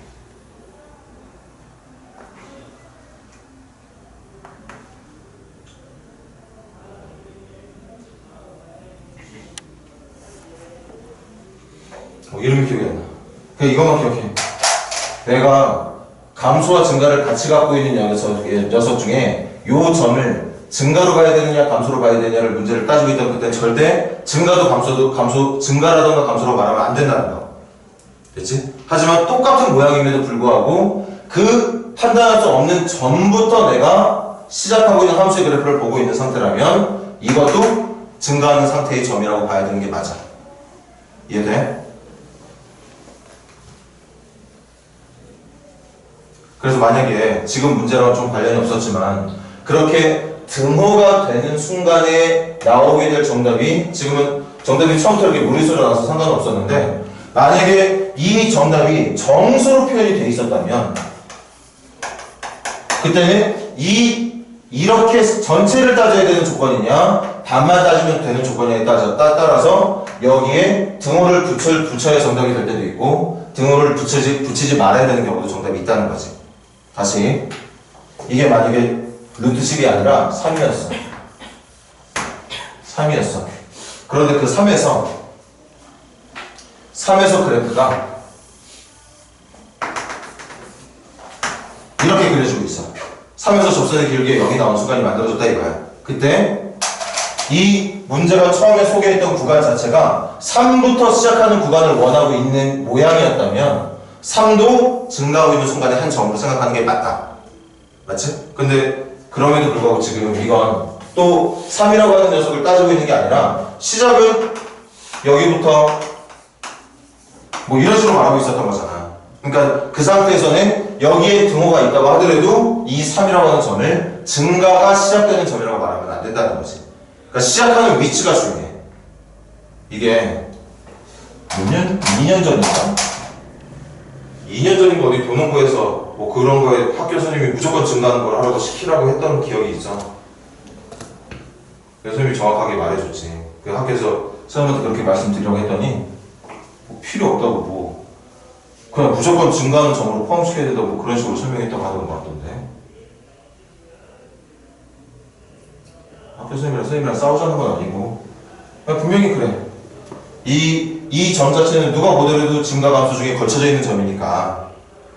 이름이 기억이 안 나. 그냥 이것만 기억해. 내가 감소와 증가를 같이 갖고 있는 녀석 중에 요 점을 증가로 봐야 되느냐 감소로 봐야 되느냐를 문제를 따지고 있던 그때 절대 증가도 감소도 증가라던가 감소로 말하면 안 된다는 거. 됐지? 하지만 똑같은 모양임에도 불구하고 그 판단할 수 없는 점부터 내가 시작하고 있는 함수의 그래프를 보고 있는 상태라면 이것도 증가하는 상태의 점이라고 봐야 되는 게 맞아. 이해돼? 그래서 만약에 지금 문제랑 좀 관련이 없었지만 그렇게 등호가 되는 순간에 나오게 될 정답이 지금은 정답이 처음부터 이렇게 무리수로 나와서 상관은 없었는데 만약에 이 정답이 정수로 표현이 돼 있었다면 그때는 이렇게 전체를 따져야 되는 조건이냐 반만 따지면 되는 조건이냐에 따라서 여기에 등호를 붙여야 정답이 될 때도 있고 등호를 붙이지 말아야 되는 경우도 정답이 있다는 거지. 다시 이게 만약에 루트 10이 아니라 3이었어. 3이었어. 그런데 그 3에서 그래프가 이렇게 그려지고 있어. 3에서 접선의 기울기에 0이 나온 순간이 만들어졌다 이거야. 그때 이 문제가 처음에 소개했던 구간 자체가 3부터 시작하는 구간을 원하고 있는 모양이었다면 3도 증가하고 있는 순간에 한 점으로 생각하는 게 맞다. 맞지? 근데 그럼에도 불구하고 지금 이건 또 3이라고 하는 녀석을 따지고 있는 게 아니라 시작은 여기부터 뭐 이런 식으로 말하고 있었던 거잖아. 그러니까 그 상태에서는 여기에 등호가 있다고 하더라도 이 3이라고 하는 점을 증가가 시작되는 점이라고 말하면 안 된다는 거지. 그러니까 시작하는 위치가 중요해. 이게 몇 년? 2년 전인가? 2년 전인가 어디 교문고에서 뭐 그런 거에 학교 선생님이 무조건 증가하는 걸 하라고 시키라고 했던 기억이 있어. 그래서 선생님이 정확하게 말해줬지. 그 학교에서 선생님한테 그렇게 말씀드리라고 했더니 뭐 필요 없다고 뭐 그냥 무조건 증가하는 점으로 포함시켜야 된다고 뭐 그런 식으로 설명했다고 하던 것 같던데. 학교 선생님이랑 싸우자는 건 아니고 그냥 분명히 그래. 이 점 자체는 누가 보더라도 증가 감소 중에 걸쳐져 있는 점이니까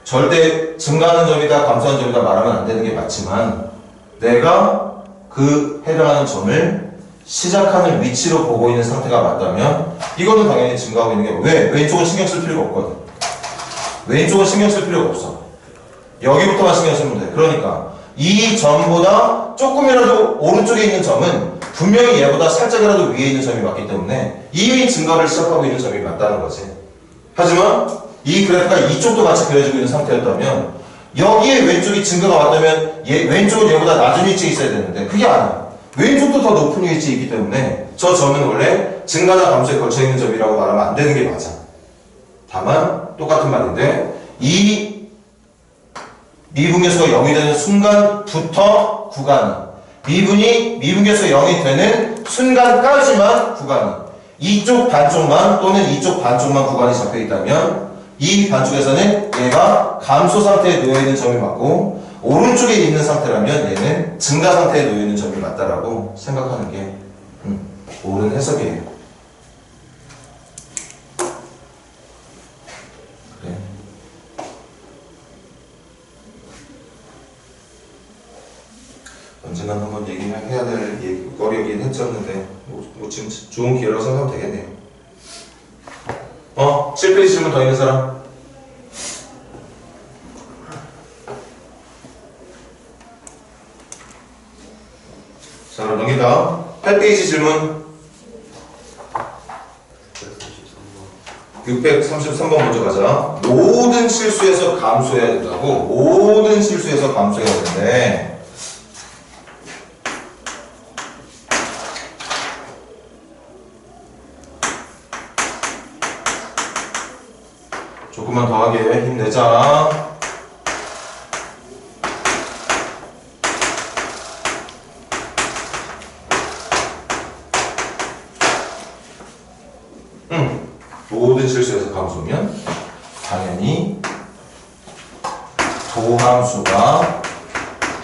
절대 증가하는 점이다 감소하는 점이다 말하면 안 되는 게 맞지만 내가 그 해당하는 점을 시작하는 위치로 보고 있는 상태가 맞다면 이거는 당연히 증가하고 있는 게 왜? 왼쪽은 신경 쓸 필요가 없거든. 왼쪽은 신경 쓸 필요가 없어. 여기부터만 신경 쓰면 돼. 그러니까 이 점보다 조금이라도 오른쪽에 있는 점은 분명히 얘보다 살짝이라도 위에 있는 점이 맞기 때문에 이미 증가를 시작하고 있는 점이 맞다는 거지. 하지만 이 그래프가 이쪽도 같이 그려지고 있는 상태였다면 여기에 왼쪽이 증가가 왔다면 왼쪽은 얘보다 낮은 위치에 있어야 되는데 그게 아니야. 왼쪽도 더 높은 위치에 있기 때문에 저 점은 원래 증가나 감소에 걸쳐 있는 점이라고 말하면 안 되는 게 맞아. 다만 똑같은 말인데 이 미분계수가 0이 되는 순간부터 구간은 미분계수가 0이 되는 순간까지만 구간은 이쪽 반쪽만 또는 이쪽 반쪽만 구간이 잡혀 있다면 이 반쪽에서는 얘가 감소 상태에 놓여 있는 점이 맞고 오른쪽에 있는 상태라면 얘는 증가 상태에 놓여 있는 점이 맞다라고 생각하는 게 옳은 해석이에요. 그래. 언젠가 한번 얘기해야 될 거리이긴 했었는데 뭐 지금 좋은 기회라고 생각하면 되겠네요. 7페이지 질문 더 있는 사람? 자, 그럼 넘긴다. 8페이지 질문 633번 먼저 가자. 모든 실수에서 감소해야 된다고? 모든 실수에서 감소해야 되는데 조금만 더 하게 힘내자. 모든 실수에서 감소면 당연히 도함수가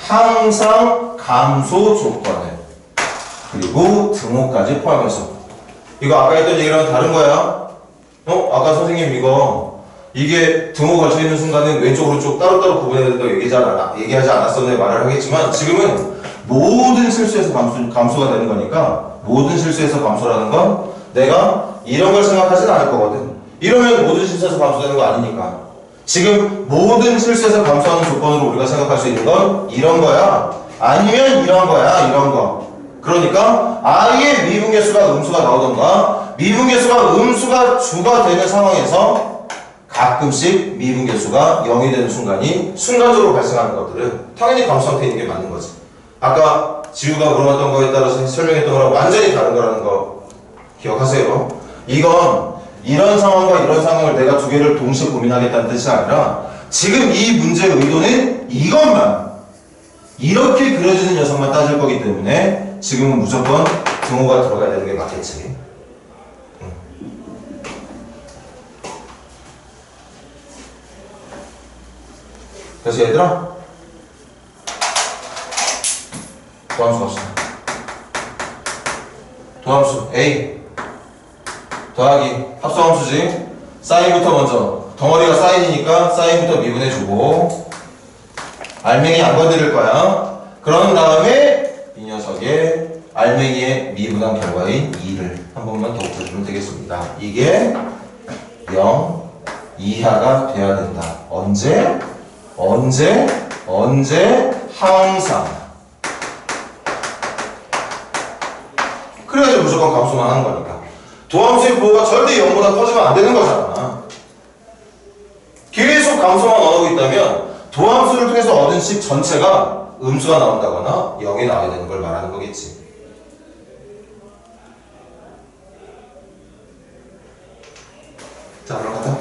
항상 감소 조건을 그리고 등호까지 포함해서 이거 아까 했던 얘기랑 다른 거야. 아까 선생님 이게 등호 걸쳐있는 순간은 왼쪽 오른쪽 따로따로 구분해야 된다고 얘기하지 않았었는데 말을 하겠지만 지금은 모든 실수에서 감소가 되는 거니까 모든 실수에서 감소라는 건 내가 이런 걸 생각하진 않을 거거든. 이러면 모든 실수에서 감소되는 거 아니니까 지금 모든 실수에서 감소하는 조건으로 우리가 생각할 수 있는 건 이런 거야. 아니면 이런 거야, 이런 거. 그러니까 아예 미분계수가 음수가 나오던가 미분계수가 음수가 주가 되는 상황에서 가끔씩 미분계수가 0이 되는 순간이 순간적으로 발생하는 것들은 당연히 감수 상태에 있는 게 맞는 거지. 아까 지우가 물어봤던 거에 따라서 설명했던 거랑 완전히 다른 거라는 거 기억하세요. 이건 이런 상황과 이런 상황을 내가 두 개를 동시에 고민하겠다는 뜻이 아니라 지금 이 문제의 의도는 이것만 이렇게 그려지는 녀석만 따질 거기 때문에 지금은 무조건 등호가 들어가야 되는 게 맞겠지. 그래서 얘들아 도함수 갑시다. 도함수 A 더하기 합성함수지. 사인부터 먼저 덩어리가 사인이니까 사인부터 미분해주고 알맹이 안 건드릴 거야. 그런 다음에 이 녀석의 알맹이의 미분한 결과인 2를 한 번만 더 붙여주면 되겠습니다. 이게 0 이하가 돼야 된다. 언제? 항상. 그래야지 무조건 감소만 하는 거니까. 도함수의 부호가 절대 0보다 커지면 안 되는 거잖아. 계속 감소만 원하고 있다면 도함수를 통해서 얻은 식 전체가 음수가 나온다거나 0이 나와야 되는 걸 말하는 거겠지. 자, 그럼 가자.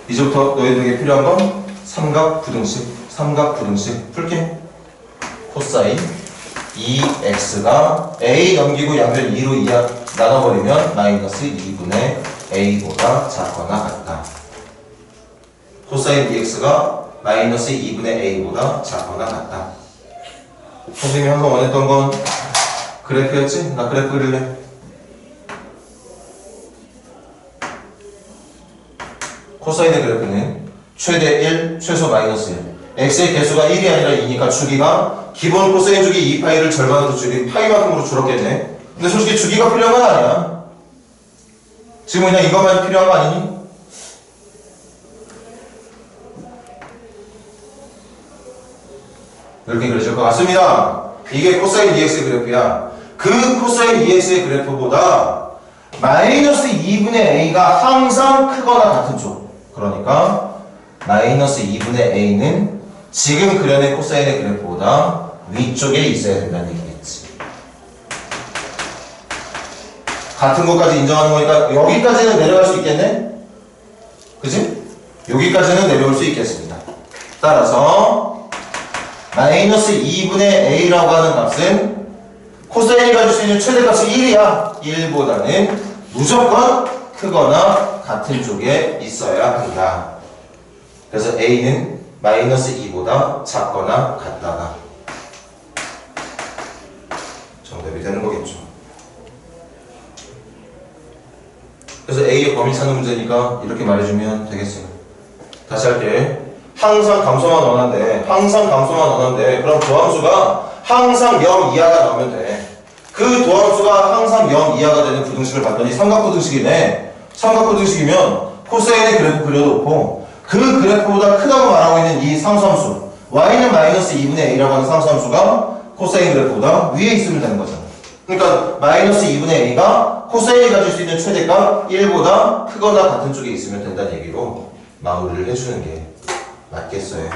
이제부터 너희들에게 필요한 건 삼각부등식 풀게. 코사인 2x가 a 넘기고 양변 2로 나눠버리면 마이너스 2분의 a보다 작거나 같다. 코사인 2x가 마이너스 2분의 a보다 작거나 같다. 선생님이 항상 원했던 건 그래프였지? 나 그래프 그릴래. 코사인의 그래프는 최대 1, 최소 마이너스 1. x의 개수가 1이 아니라 2니까 주기가 기본 코사인 주기 2파이를 절반으로 줄인 파이만큼으로 줄었겠네. 근데 솔직히 주기가 필요한 건 아니야. 지금 그냥 이것만 필요한 거 아니니? 이렇게 그려질 것 같습니다. 이게 코사인 2x의 그래프야. 그 코사인 2x의 그래프보다 마이너스 2분의 a가 항상 크거나 같은 쪽. 그러니까 마이너스 2분의 a는 지금 그려낸 코사인의 그래프보다 위쪽에 있어야 된다는 얘기겠지. 같은 것까지 인정하는 거니까 여기까지는 내려갈 수 있겠네? 그치? 여기까지는 내려올 수 있겠습니다. 따라서 마이너스 2분의 a라고 하는 값은 코사인이 가질 수 있는 최대값이 1이야. 1보다는 무조건 크거나 같은 쪽에 있어야 한다. 그래서 a는 마이너스 2보다 작거나 같다가 정답이 되는 거겠죠. 그래서 a의 범위 찾는 문제니까 이렇게 말해주면 되겠어요. 다시 할게. 항상 감소만 원한대. 그럼 도함수가 항상 0 이하가 나오면 돼. 그 도함수가 항상 0 이하가 되는 부등식을 봤더니 삼각부등식이네. 삼각부등식이면 코사인의 그래프 그려놓고 그 그래프보다 크다고 말하고 있는 이 상수함수 y는 마이너스 2분의 a라고 하는 상수함수가 코사인 그래프보다 위에 있으면 되는 거잖아. 그러니까 마이너스 2분의 a가 코사인이 가질 수 있는 최대값 1보다 크거나 같은 쪽에 있으면 된다는 얘기로 마무리를 해주는 게 맞겠어요.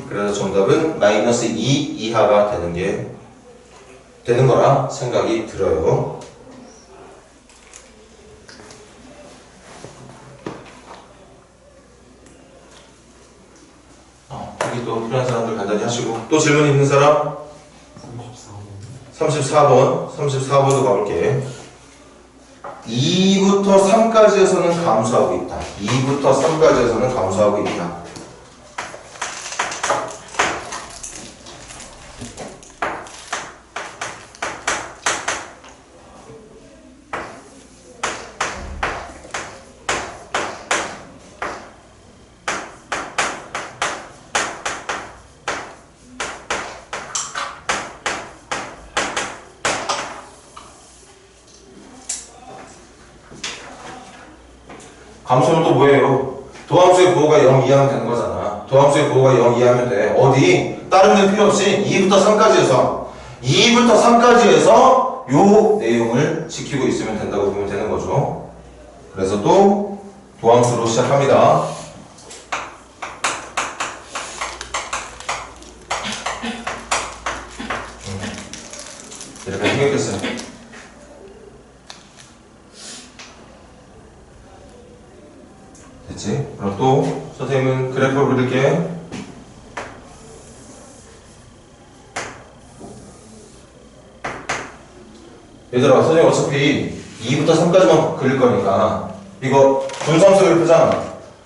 그래서 정답은 마이너스 2 이하가 되는 거라 생각이 들어요. 여기 또 필요한 사람들 간단히 하시고 또 질문 있는 사람? 34번도 가볼게. 2부터 3까지에서는 감소하고 있다. 2부터 3까지에서는 감소하고 있다. 감소는 또 뭐예요? 도함수의 부호가 0 이하면 되는 거잖아. 도함수의 부호가 0 이하면 돼. 어디? 다른 데는 필요 없이 2부터 3까지에서 요 내용을 지키고 있으면 된다고 보면 되는 거죠. 그래서 또 도함수로 시작합니다. 이렇게 생겼겠어요. 됐지? 그럼 또 선생님은 그래프를 그릴게. 얘들아, 선생님 어차피 2부터 3까지만 그릴 거니까 이거 분수함수 그래프잖아.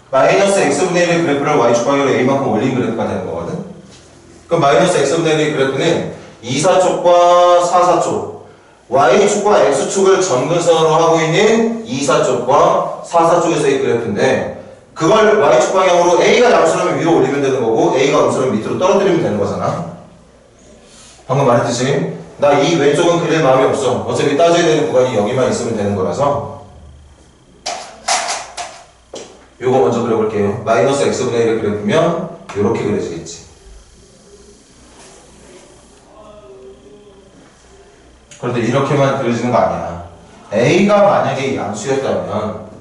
마이너스 x분의 1의 그래프를 y축방향으로 a만큼 올린 그래프가 되는 거거든. 그럼 마이너스 x분의 1의 그래프는 2사쪽과 4사쪽, y축과 x축을 점근선으로 하고 있는 2사쪽과 4사쪽에서의 그래프인데, 그걸 y축 방향으로 a가 양수라면 위로 올리면 되는 거고 a가 음수라면 밑으로 떨어뜨리면 되는 거잖아. 방금 말했듯이 나 이 왼쪽은 그릴 마음이 없어. 어차피 따져야 되는 구간이 여기만 있으면 되는 거라서 요거 먼저 그려볼게요. 마이너스 x분의 1을 그려보면 요렇게 그려지겠지. 그런데 이렇게만 그려지는 거 아니야. A가 만약에 양수였다면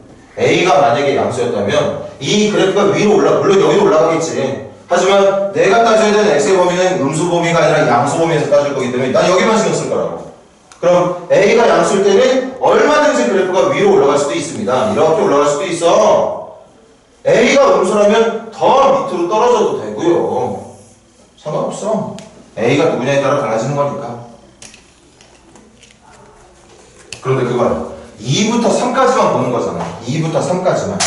이 그래프가 위로 물론 여기로 올라가겠지. 하지만 내가 따져야 되는 x의 범위는 음수 범위가 아니라 양수 범위에서 따질 거기 때문에 난 여기만 신경 쓸 거라고. 그럼 A가 양수일 때는 얼마든지 그래프가 위로 올라갈 수도 있습니다. 이렇게 올라갈 수도 있어. A가 음수라면 더 밑으로 떨어져도 되고요. 상관없어. A가 누구냐에 따라 달라지는 거니까. 그런데 그거야. 2부터 3까지만 보는 거잖아. 2부터 3까지만.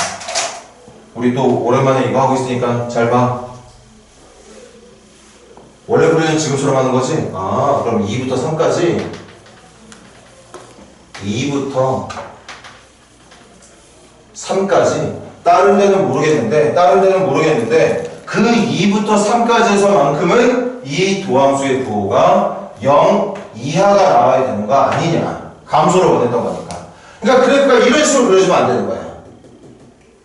우리 또 오랜만에 이거 하고 있으니까 잘 봐. 원래 그려진 지금처럼 하는 거지? 아, 그럼 2부터 3까지. 2부터 3까지. 다른 데는 모르겠는데 그 2부터 3까지에서만큼은 이 도함수의 부호가 0 이하가 나와야 되는 거 아니냐. 감소를 원했던 거니까. 그러니까 그래프가 이런 식으로 그려지면 안 되는 거야.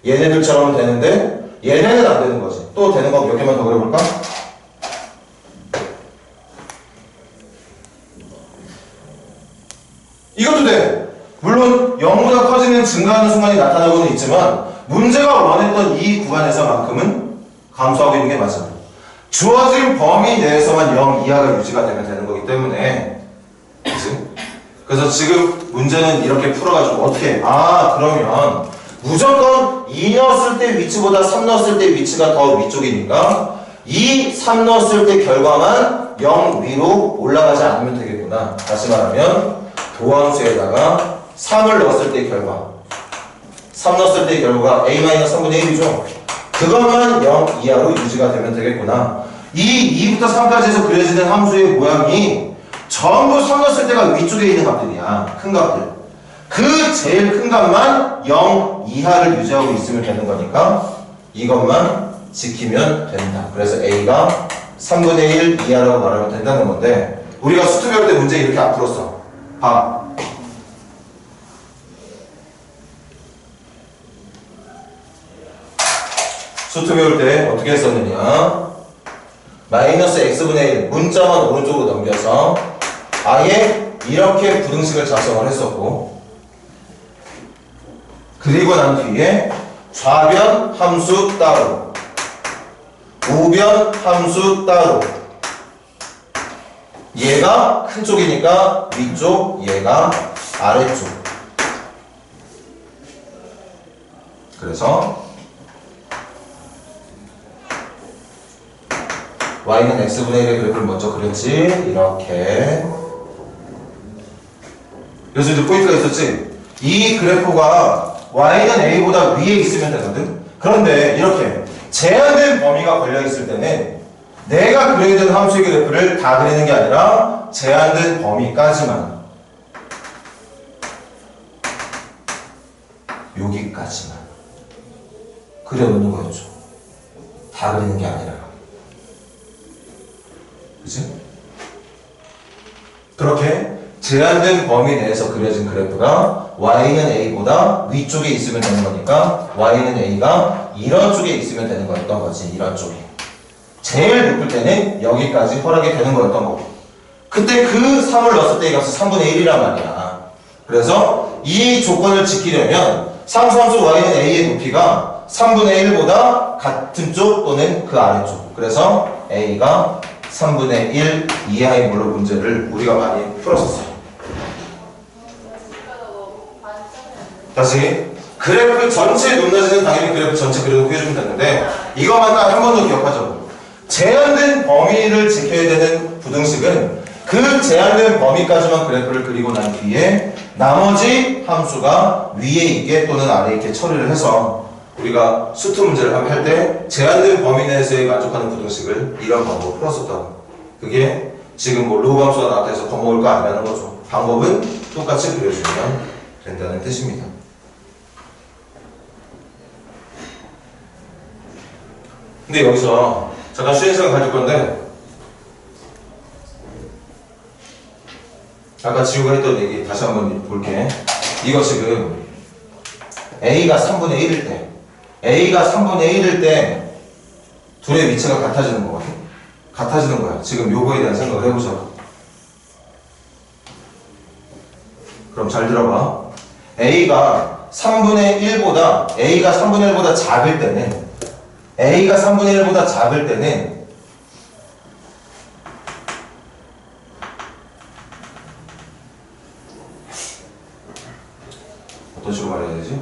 얘네들처럼은 되는데 얘네는 안 되는 거지. 또 되는 거 몇 개만 더 그려볼까? 이것도 돼. 물론 0보다 커지는 증가하는 순간이 나타나고는 있지만 문제가 원했던 이 구간에서만큼은 감소하고 있는 게 맞아. 주어진 범위 내에서만 0 이하가 유지가 되면 되는 거기 때문에. 그치? 그래서 지금 문제는 이렇게 풀어가지고 어떻게 해? 아, 그러면 무조건 2 넣었을 때 위치보다 3 넣었을 때 위치가 더 위쪽이니까 이 3 넣었을 때 결과만 0 위로 올라가지 않으면 되겠구나. 다시 말하면 도함수에다가 3을 넣었을 때 결과 3 넣었을 때 결과가 a-3분의 1이죠. 그것만 0 이하로 유지가 되면 되겠구나. 이 2부터 3까지에서 그려지는 함수의 모양이 전부 3 넣었을 때가 위쪽에 있는 값들이야. 큰 값들. 그 제일 큰 값만 0 이하를 유지하고 있으면 되는 거니까 이것만 지키면 된다. 그래서 A가 3분의 1 이하라고 말하면 된다는 건데 우리가 수투 배울 때 문제 이렇게 안 풀었어. 봐. 수투 배울 때 어떻게 했었느냐. 마이너스 x분의 1 문자만 오른쪽으로 넘겨서 아예 이렇게 부등식을 작성을 했었고 그리고 난 뒤에 좌변 함수 따로 우변 함수 따로 얘가 큰 쪽이니까 위쪽 얘가 아래쪽. 그래서 y는 x분의 1의 그래프를 먼저 그렸지. 이렇게. 그래서 이제 포인트가 있었지. 이 그래프가 y는 a보다 위에 있으면 되거든. 그런데 이렇게 제한된 범위가 걸려있을 때는 내가 그려야 되는 함수의 그래프를 다 그리는 게 아니라 제한된 범위까지만, 여기까지만 그려놓는 거였죠. 다 그리는 게 아니라. 그치? 그렇게 제한된 범위 내에서 그려진 그래프가 y는 a보다 위쪽에 있으면 되는 거니까 y는 a가 이런 쪽에 있으면 되는 거였던 거지. 이런 쪽에. 제일 높을 때는 여기까지 허락이 되는 거였던 거고. 그때 그 3을 넣었을 때 이 값이 3분의 1이란 말이야. 그래서 이 조건을 지키려면 상수함수 y는 a의 높이가 3분의 1보다 같은 쪽 또는 그 아래쪽. 그래서 a가 3분의 1 이하인 걸로 문제를 우리가 많이 풀었었어요. 다시 그래프 전체 높낮이는 당연히 그래프 전체 그려놓고 해주면 되는데 이것만 딱 한 번 더 기억하죠. 제한된 범위를 지켜야 되는 부등식은 그 제한된 범위까지만 그래프를 그리고 난 뒤에 나머지 함수가 위에 있게 또는 아래에 있게 처리를 해서 우리가 수트 문제를 할 때 제한된 범위 내에서의 만족하는 부등식을 이런 방법으로 풀었었다. 그게 지금 뭐 로그 함수가 나왔다 해서 겁먹을 거 아니라는 거죠. 방법은 똑같이 그려주면 된다는 뜻입니다. 근데 여기서 잠깐 쉬는 시간 가질 건데 아까 지우가 했던 얘기 다시 한번 볼게. 이거 지금 A가 3분의 1일 때 A가 3분의 1일 때 둘의 위치가 같아지는 거거든. 같아지는 거야. 지금 요거에 대한 생각을 해보자. 그럼 잘 들어봐. A가 3분의 1보다 작을 때는 A가 3분의 1보다 작을 때는 어떤 식으로 말해야 되지?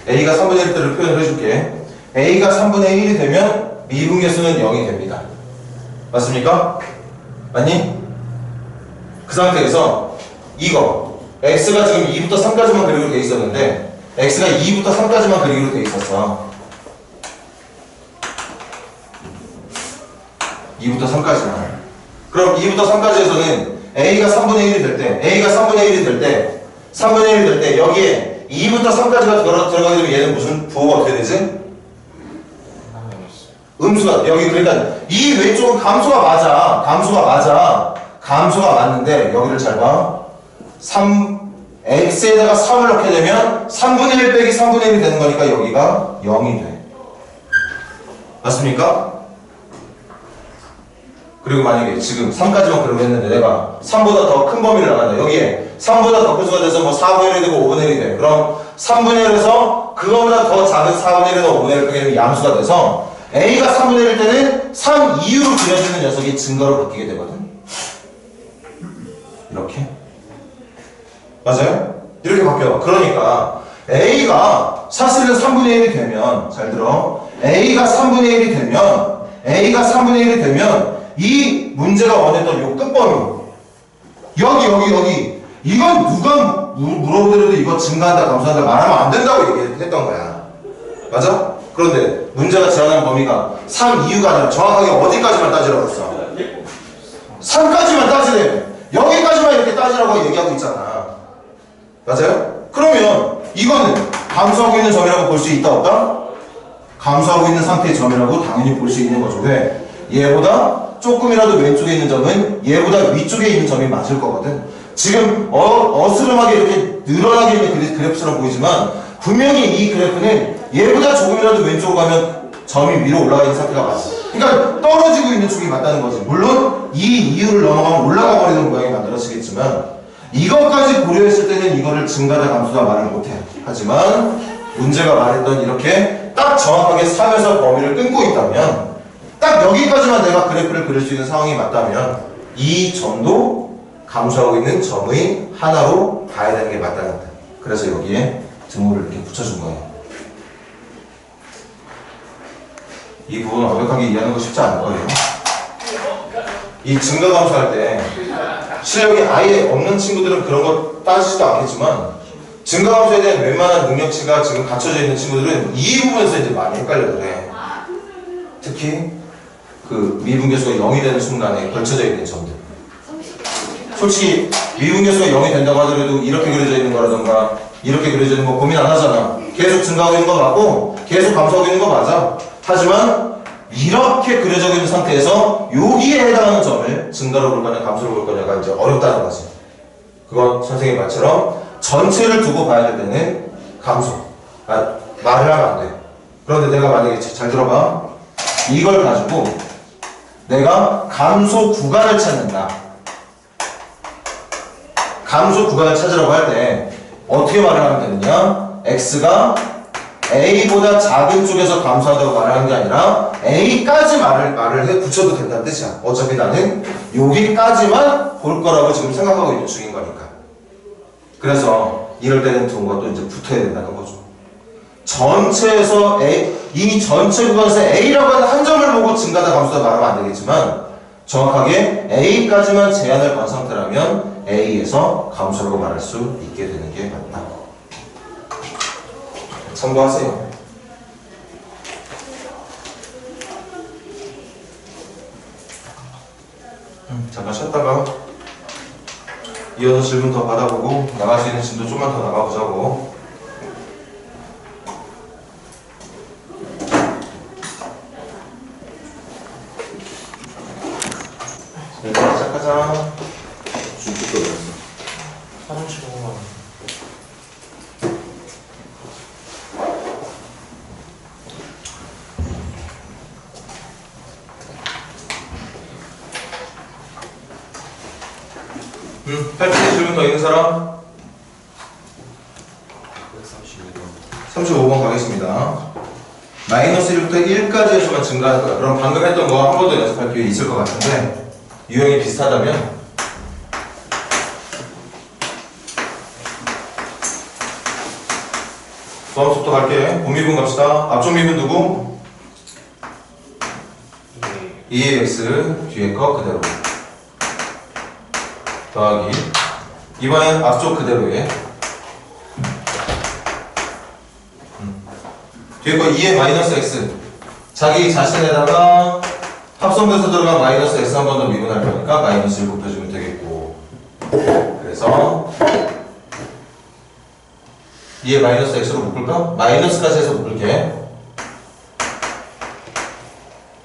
A가 3분의 1 때를 표현을 해줄게. A가 3분의 1이 되면 미분계수는 0이 됩니다. 맞습니까? 맞니? 그 상태에서 이거 X가 지금 2부터 3까지만 그리기로 돼 있었는데 X가 2부터 3까지만 그리기로 돼 있었어. 2부터 3까지만. 그럼 2부터 3까지에서는 A가 3분의 1이 될 때 3분의 1이 될 때 여기에 2부터 3까지가 들어가게 되면 얘는 무슨 부호가 어떻게 되지? 음수가 여기 그러니까 이 왼쪽은 감소가 맞아. 감소가 맞는데 여기를 잘 봐. 3x에다가 3을 넣게 되면 3분의 1 빼기 3분의 1이 되는 거니까 여기가 0이 돼. 맞습니까? 그리고 만약에 지금 3까지만 그러고 했는데 내가 3보다 더 큰 범위를 나간다. 여기에 3보다 더 큰 수가 돼서 뭐 4분의 1이 되고 5분의 1이 돼. 그럼 3분의 1에서 그거보다 더 작은 4분의 1에서 5분의 1을 빼게 되면 양수가 돼서 A가 3분의 1일 때는 3 이후로 그려지는 녀석이 증거로 바뀌게 되거든. 이렇게. 맞아요? 이렇게 바뀌어. 그러니까 A가 사실은 3분의 1이 되면 잘 들어. A가 3분의 1이 되면 이 문제가 원했던 요 끝범위 여기 이건 누가 물어보더라도 이거 증가한다 감소한다 말하면 안 된다고 얘기했던 거야. 맞아? 그런데 문제가 제한하는 범위가 3 이유가 아니라 정확하게 어디까지만 따지라고 했어? 3까지만 따지래. 여기까지만 이렇게 따지라고 얘기하고 있잖아. 맞아요? 그러면 이거는 감소하고 있는 점이라고 볼 수 있다 없다? 감소하고 있는 상태의 점이라고 당연히 볼 수 있는 거죠. 왜? 얘보다 조금이라도 왼쪽에 있는 점은 얘보다 위쪽에 있는 점이 맞을 거거든. 지금 어스름하게 이렇게 늘어나게 있는 그래프처럼 보이지만 분명히 이 그래프는 얘보다 조금이라도 왼쪽으로 가면 점이 위로 올라가 있는 상태가 맞아. 그러니까 떨어지고 있는 쪽이 맞다는 거지. 물론 이 이유를 넘어가면 올라가 버리는 모양이 만들어지겠지만 이것까지 고려했을 때는 이거를 증가다 감소다 말을 못해. 하지만 문제가 말했던 이렇게 딱 정확하게 3에서 범위를 끊고 있다면 딱 여기까지만 내가 그래프를 그릴 수 있는 상황이 맞다면 이 점도 감소하고 있는 점의 하나로 봐야 되는 게 맞다는 거야. 그래서 여기에 등호를 이렇게 붙여준 거예요. 이 부분을 완벽하게 이해하는 거 쉽지 않을 거예요. 이 증가 감소할 때 실력이 아예 없는 친구들은 그런 거 따지지도 않겠지만 증가 감소에 대한 웬만한 능력치가 지금 갖춰져 있는 친구들은 이 부분에서 이제 많이 헷갈려 그래. 특히 그 미분계수가 0이 되는 순간에 걸쳐져 있는 점들. 솔직히 미분계수가 0이 된다고 하더라도 이렇게 그려져 있는 거라던가 이렇게 그려져 있는 거 고민 안 하잖아. 계속 증가하고 있는 거 맞고 계속 감소하고 있는 거 맞아. 하지만 이렇게 그려져 있는 상태에서 여기에 해당하는 점을 증가로 볼 거냐 감소로 볼 거냐가 이제 어렵다는 거지. 그건 선생님 말처럼 전체를 두고 봐야 될 때는 감소. 말을 하면 안 돼. 그런데 내가 만약에 잘 들어봐. 이걸 가지고 내가 감소 구간을 찾는다. 감소 구간을 찾으라고 할 때 어떻게 말을 하면 되느냐? x가 a보다 작은 쪽에서 감소하다고 말을 하는 게 아니라 a까지 말을 해 붙여도 된다는 뜻이야. 어차피 나는 여기까지만 볼 거라고 지금 생각하고 있는 중인 거니까. 그래서 이럴 때는 두 것도 이제 붙어야 된다는 거죠. 전체에서 이 전체 구간에서 a라고 하는 한 점을 보고 증가다 감소다 말하면 안 되겠지만 정확하게 a까지만 제한을 건 상태라면 a에서 감소라고 말할 수 있게 되는 게 맞다. 참고하세요. 잠깐 쉬었다가 이어서 질문 더 받아보고 나갈 수 있는 질문도 좀만 더 나가보자고. 시작하자. 중국도 그랬어. 사진 치고 팔찌 질문 더 있는 사람? 35번 가겠습니다. 마이너스 1부터 1까지 해서만 증가할 거야. 그럼 방금 했던 거 한 번 더 연습할 기회 있을 것 같은데 유형이 비슷하다면 수업부터 갈게. 봄미분 갑시다. 앞쪽 미분 누구? 2x 뒤에 거 그대로 더하기 이번엔 앞쪽 그대로에 뒤에 거 2의 마이너스 x 자기 자신에다가 합성돼서 들어간 마이너스 x 한 번 더 미분할 거니까 마이너스 1 곱해주면 되겠고 그래서 2의 마이너스 x로 묶을까? 마이너스까지 해서 묶을게.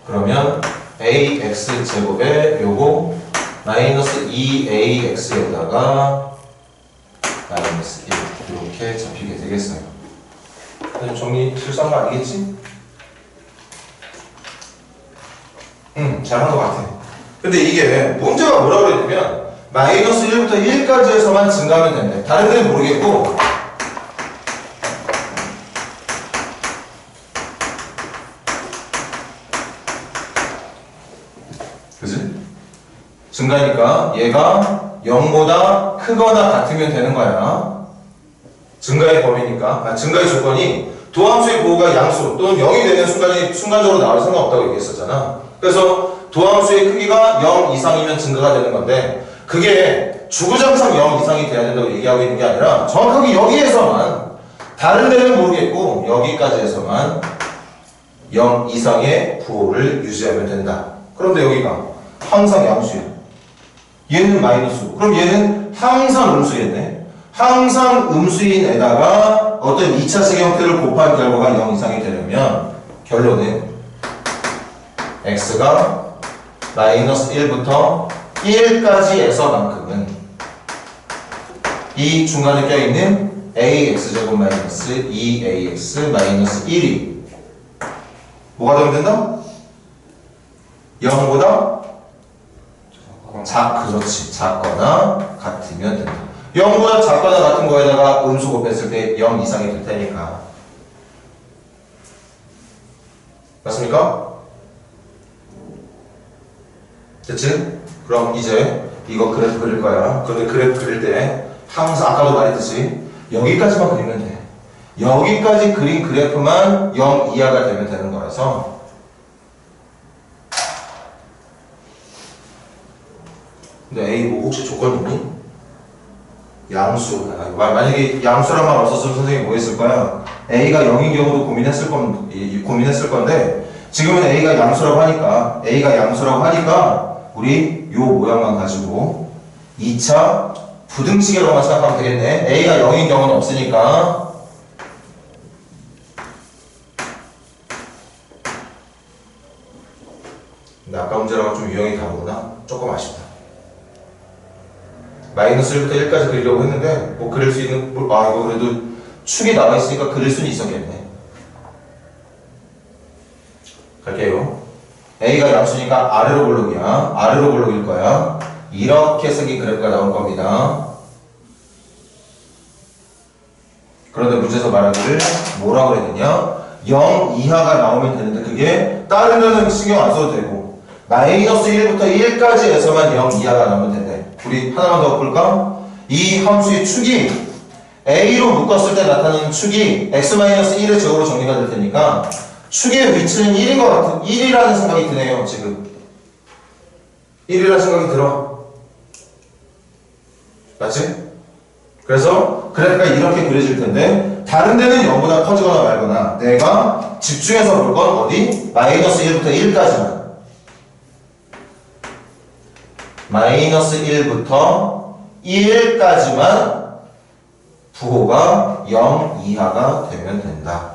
그러면 ax 제곱에 요거 마이너스 2ax에다가 마이너스 1 이렇게 잡히게 되겠어요. 정리 실수한 거 아니겠지? 잘한 것 같아. 근데 이게 문제가 뭐라고 그랬냐면 마이너스 1부터 1까지 해서만 증가하면 된대. 다른 데는 모르겠고 그지? 증가니까 얘가 0보다 크거나 같으면 되는 거야. 증가의 범위니까. 증가의 조건이 도함수의 보호가 양수 또는 0이 되는 순간적으로 나올 상관없다고 얘기했었잖아. 그래서 도함수의 크기가 0 이상이면 증가가 되는 건데 그게 주구장창 0 이상이 돼야 된다고 얘기하고 있는 게 아니라 정확하게 여기에서만 다른 데는 모르겠고 여기까지 해서만 0 이상의 부호를 유지하면 된다. 그런데 여기가 항상 양수야. 얘는 마이너스. 그럼 얘는 항상 음수겠네. 항상 음수인 애다가 어떤 2차식 형태를 곱한 결과가 0 이상이 되려면 결론은 x가 마이너스 1부터 1까지에서만큼은 이 중간에 껴있는 ax제곱 마이너스 2ax 마이너스 1이 뭐가 되면 된다? 0보다 그렇지. 작거나 같으면 된다. 0보다 작거나 같은 거에다가 음수 곱했을 때 0 이상이 될 테니까. 맞습니까? 됐지? 그럼 이제 이거 그래프 그릴 거야. 그런데 그래프 그릴 때 항상 아까도 말했듯이 여기까지만 그리면 돼. 여기까지 그린 그래프만 0 이하가 되면 되는 거라서 근데 A 뭐 혹시 조건 있니? 양수. 만약에 양수란 말 없었으면 선생님이 뭐 했을 거야? A가 0인 경우도 고민했을 건데 지금은 A가 양수라고 하니까 우리 요 모양만 가지고 2차 부등식이라고만 생각하면 되겠네. a가 0인 경우는 없으니까. 근데 아까 문제랑은 좀 유형이 다르구나. 조금 아쉽다. 마이너스 1부터 1까지 그리려고 했는데 뭐 그릴 수 있는 이거 그래도 축이 나와 있으니까 그릴 수는 있었겠네. 갈게요. a가 양수니까 아래로 볼록이야. 아래로 볼록일 거야. 이렇게 생긴 그래프가 나올 겁니다. 그런데 문제에서 말하기를 뭐라고 그랬느냐? 0 이하가 나오면 되는데 그게 다른 데는 신경 안 써도 되고 마이너스 1부터 1까지에서만 0 이하가 나오면 된대. 우리 하나만 더 볼까? 이 함수의 축이 a로 묶었을 때 나타나는 축이 x-1의 제곱으로 정리가 될 테니까 축의 위치는 1인 것 같은 1이라는 생각이 드네요. 지금 1이라는 생각이 들어. 맞지? 그래서 그래프가 이렇게 그려질 텐데 다른 데는 0보다 커지거나 말거나 내가 집중해서 볼 건 어디? 마이너스 1부터 1까지만 마이너스 1부터 1까지만 부호가 0 이하가 되면 된다.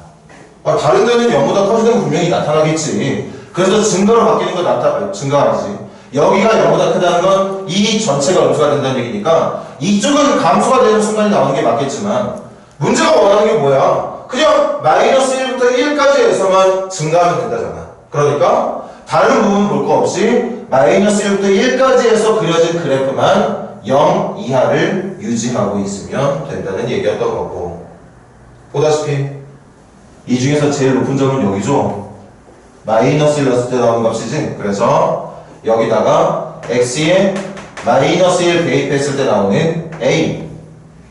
다른 데는 0보다 커지는 거 분명히 나타나겠지. 그래서 증가로 바뀌는 거 증가가 아니지. 여기가 0보다 크다는 건 이 전체가 음수가 된다는 얘기니까 이쪽은 감수가 되는 순간이 나오는 게 맞겠지만 문제가 원하는 게 뭐야? 그냥 마이너스 1부터 1까지에서만 증가하면 된다잖아. 그러니까 다른 부분 볼 거 없이 마이너스 1부터 1까지에서 그려진 그래프만 0 이하를 유지하고 있으면 된다는 얘기였던 거고 보다시피 이 중에서 제일 높은 점은 여기죠. 마이너스 1 넣었을 때 나오는 값이지. 그래서 여기다가 x에 마이너스 1 대입했을 때 나오는 a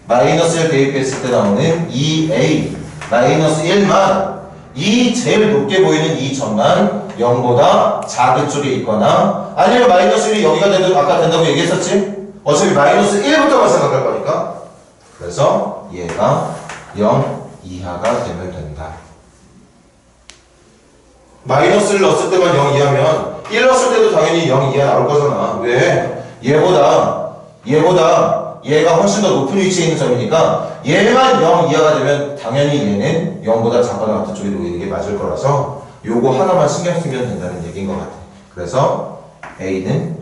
마이너스 1 대입했을 때 나오는 2a 마이너스 1만 이 제일 높게 보이는 이 점만 0보다 작은 쪽에 있거나 아니면 마이너스 1이 여기가 아까 된다고 얘기했었지? 어차피 마이너스 1부터만 생각할 거니까 그래서 얘가 0 이하가 되면 된다. 마이너스를 넣었을 때만 0 이하면 1 넣었을 때도 당연히 0 이하 나올 거잖아. 왜? 얘보다 얘가 훨씬 더 높은 위치에 있는 점이니까 얘만 0 이하가 되면 당연히 얘는 0보다 작거나 같은 쪽에 놓이는 게 맞을 거라서 요거 하나만 신경 쓰면 된다는 얘기인 것 같아. 그래서 A는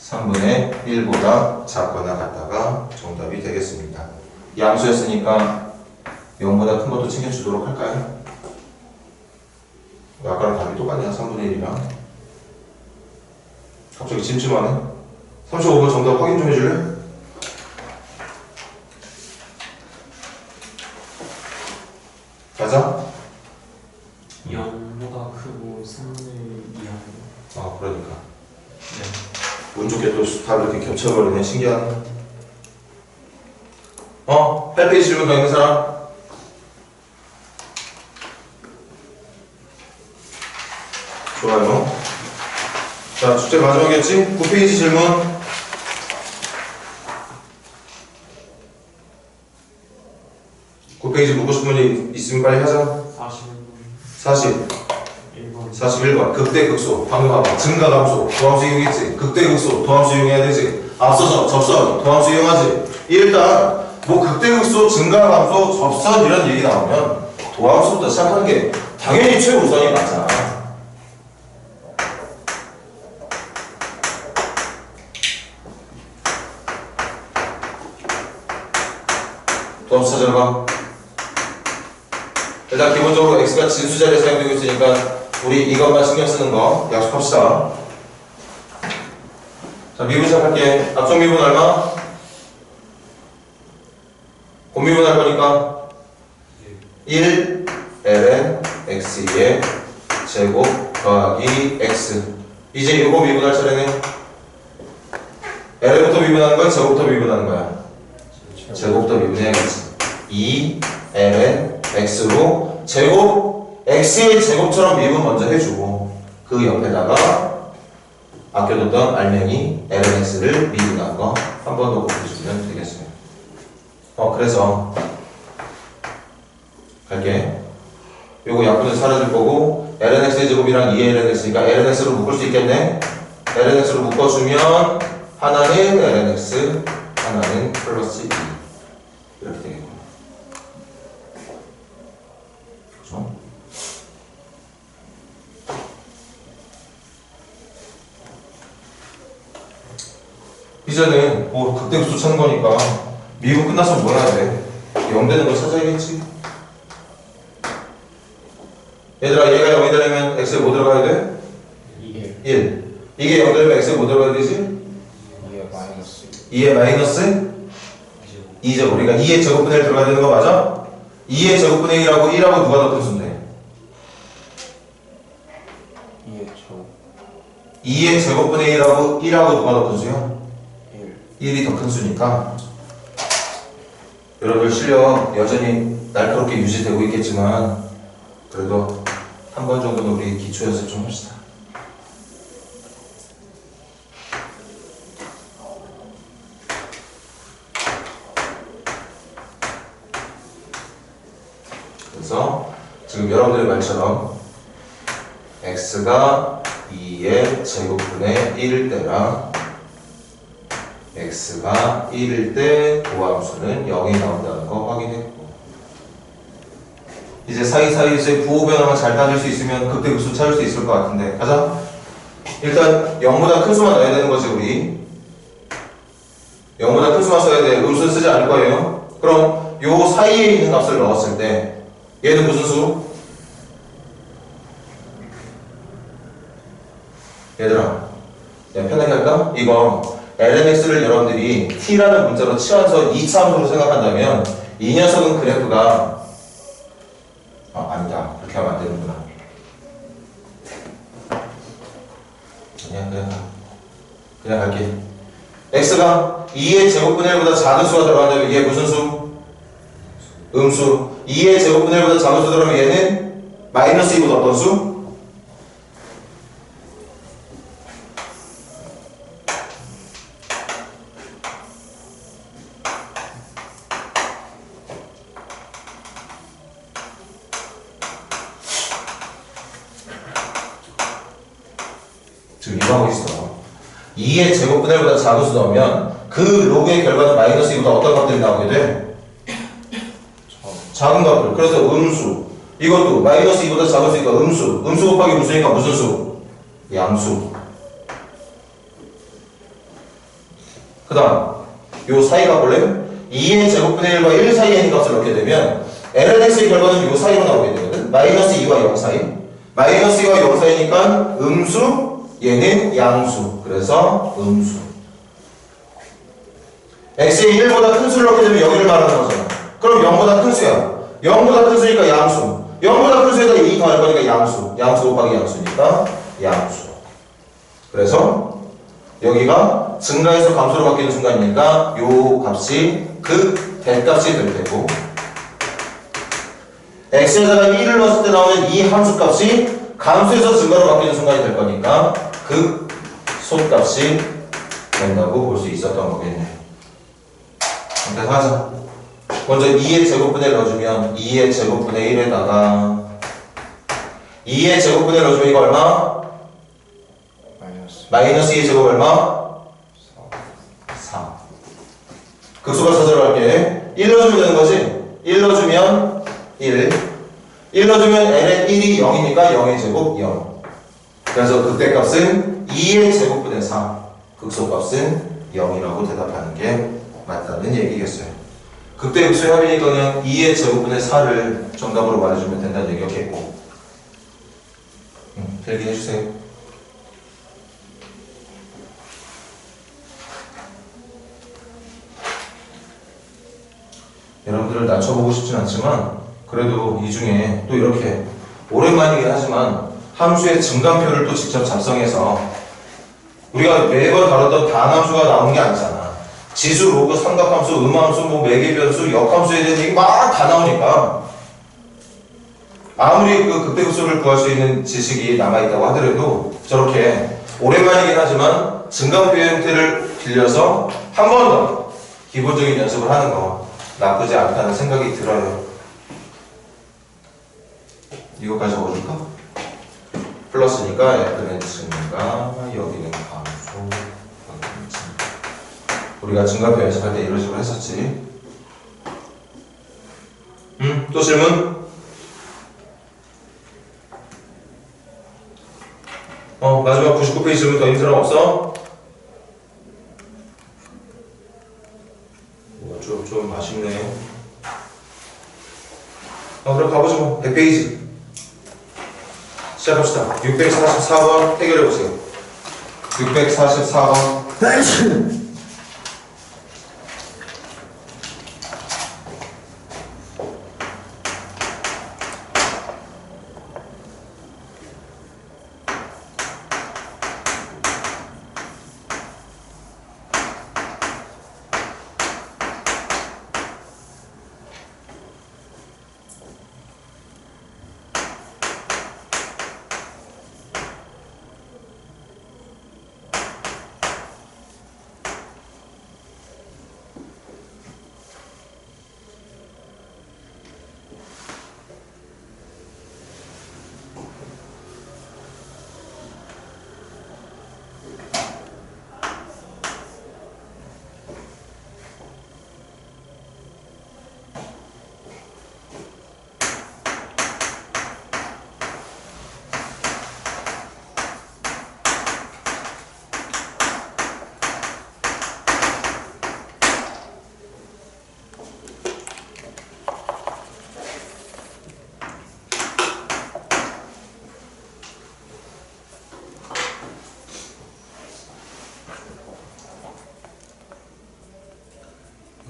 3분의 1보다 작거나 같다가 정답이 되겠습니다. 양수였으니까 0보다 큰 것도 챙겨주도록 할까요? 아까랑 답이 똑같냐? 3분의 1이랑 갑자기 찜찜하네. 35번 정답 확인 좀 해줄래? 가자. 0보다 크고 3분의 2하고 그러니까 네. 운 좋게 또 답을 이렇게 겹쳐버리네. 신기하네. 8페이지 질문 더 있는 사람? 좋아요. 자, 숙제 마지막이었지? 9페이지 질문. 9페이지 묻고 싶은 문제 있으면 빨리 하자. 41번 41번. 극대극소. 방금 봐봐. 증가감소. 도함수 이용했지. 극대극소. 도함수 이용해야 되지. 앞서서 접선. 도함수 이용하지. 일단 뭐 극대극소, 증가감소, 접선 이런 얘기 나오면 도함수부터 시작하는 게 당연히 최우선이 맞아. 도함수 찾아봐. 일단 기본적으로 x가 진수자리에 사용되고 있으니까 우리 이것만 신경 쓰는 거 약속합시다. 자, 미분 시작할게. 앞쪽 미분 얼마? 곱미분 할 거니까 1 ln x의 제곱 더하기 x. 이제 이거 미분할 차례네. ln부터 미분하는 거야? 제곱부터 미분하는 거야? 제곱부터 미분해야겠지. 2 ln x로 제곱 x의 제곱처럼 미분 먼저 해주고 그 옆에다가 아껴뒀던 알맹이 ln x를 미분한 거 한 번 더 곱해주면 되겠어요. 그래서 갈게. 요거 약분은 사라질 거고 ln x의 제곱이랑 2 ln x니까 ln x로 묶을 수 있겠네. ln x로 묶어주면 하나는 ln x 하나는 플러스 2 이렇게 되겠고 그렇죠? 이제는 뭐 극대급수 찾는 거니까 미분 끝났으면 뭐 해야 돼? 0 되는 걸 찾아야겠지. 얘들아 얘가 0이 되려면 x에 뭐 들어가야 돼? 1. 이게 0 되려면 x에 뭐 들어가야 되지? 2의 마이너스 2제곱. 그러니까 2의 제곱분의 1 들어가야 되는 거 맞아? 2의 제곱분의 1하고 1하고 누가 더 큰 수인데? 2의 제곱분의 1하고 1하고 누가 더 큰 수야? 1이 더 큰 수니까 여러분들 실력 여전히 날카롭게 유지되고 있겠지만 그래도 한 번 정도는 우리 기초 연습 좀 합시다. 그래서 지금 여러분들의 말처럼 x가 2의 제곱분의 1일 때랑 x가 1일 때 도함수는 0이 나온다는 거 확인했고 이제 사이사이에서의 부호 변화만 잘 따질 수 있으면 극대급수 찾을 수 있을 것 같은데 가자. 일단 0보다 큰 수만 넣어야 되는 거지 우리 0보다 큰 수만 써야 돼. 음수는 쓰지 않을 거예요. 그럼 요 사이에 있는 값을 넣었을 때 얘는 무슨 수? 얘들아 편하게 할까? 이거 LMX를 여러분들이 T라는 문자로 치환서 2차 함수로 생각한다면 이 녀석은 그래프가 아니다. 그렇게 하면 안 되는구나. 그냥 갈게. X가 2의 제곱분의 1보다 작은 수가 들어간다면 얘 무슨 수? 음수. 2의 제곱분의 1보다 작은 수 들어가면 얘는 마이너스 2보다 어떤 수? 지금 이거 하고 있어. 2의 제곱분의 1보다 작은 수 넣으면 그 로그의 결과는 마이너스 2보다 어떤 값들이 나오게 돼? 작은 값들. 그래서 음수. 이것도 마이너스 2보다 작은 수니까 음수. 음수 곱하기 음수니까 무슨 수? 양수. 그 다음 요 사이가 볼래? 2의 제곱분의 1과 1 사이에 있는 값을 넣게 되면 LNX의 결과는 요 사이로 나오게 되거든. 마이너스 2와 0 사이. 마이너스 2와 0 사이니까 음수, 얘는 양수. 그래서 음수. x의 1보다 큰 수를 넣게 되면 여기를 말하는 거잖아. 그럼 0보다 큰 수야. 0보다 큰 수니까 양수. 0보다 큰 수에다 2 더할 거니까 양수. 양수 곱하기 양수니까 양수. 그래서 여기가 증가해서 감소로 바뀌는 순간이니까 요 값이 그 대값이 될 테고 x에다가 1을 넣었을 때 나오는 이 함수 값이 감소해서 증가로 바뀌는 순간이 될 거니까 그 솥값이 된다고 볼 수 있었던 거겠네. 그래서 하자. 먼저 2의 제곱분의 1 넣어주면 2의 제곱분의 1에다가 2의 제곱분의 1 넣어주면 이거 얼마? 마이너스 2의 제곱 얼마? 4. 극소가 찾으러 갈게. 1 넣어주면 되는 거지? 1 넣어주면 1. 1 넣어주면 L의 1이 0이니까 0의 제곱 0. 그래서 극대값은 2의 제곱분의 4. 극소값은 0이라고 대답하는 게 맞다는 얘기겠어요. 극대극소의 합이니까 그냥 2의 제곱분의 4를 정답으로 말해주면 된다는 얘기였겠고. 필기해주세요. 여러분들을 낮춰보고 싶진 않지만 그래도 이 중에 또 이렇게 오랜만이긴 하지만 함수의 증감표를 또 직접 작성해서 우리가 매번 다뤘던 단함수가 나오는 게 아니잖아. 지수, 로그, 삼각함수, 음함수, 뭐 매개변수, 역함수에 대한 얘기 막 다 나오니까 아무리 그 극대극소를 구할 수 있는 지식이 남아있다고 하더라도 저렇게 오랜만이긴 하지만 증감표 형태를 빌려서 한 번 더 기본적인 연습을 하는 거 나쁘지 않다는 생각이 들어요. 이거까지 적어줄까? 플러스니까 F는 증가, 여기는 감소, 여기는 증가. 우리가 증가표 연습할 때 이런 식으로 했었지. 또 질문? 마지막 99페이지 질문 더 있는 사람 없어? 좀 아쉽네. 그럼 가보죠 뭐. 100페이지. 시작합시다. 644번 해결해보세요. 644번.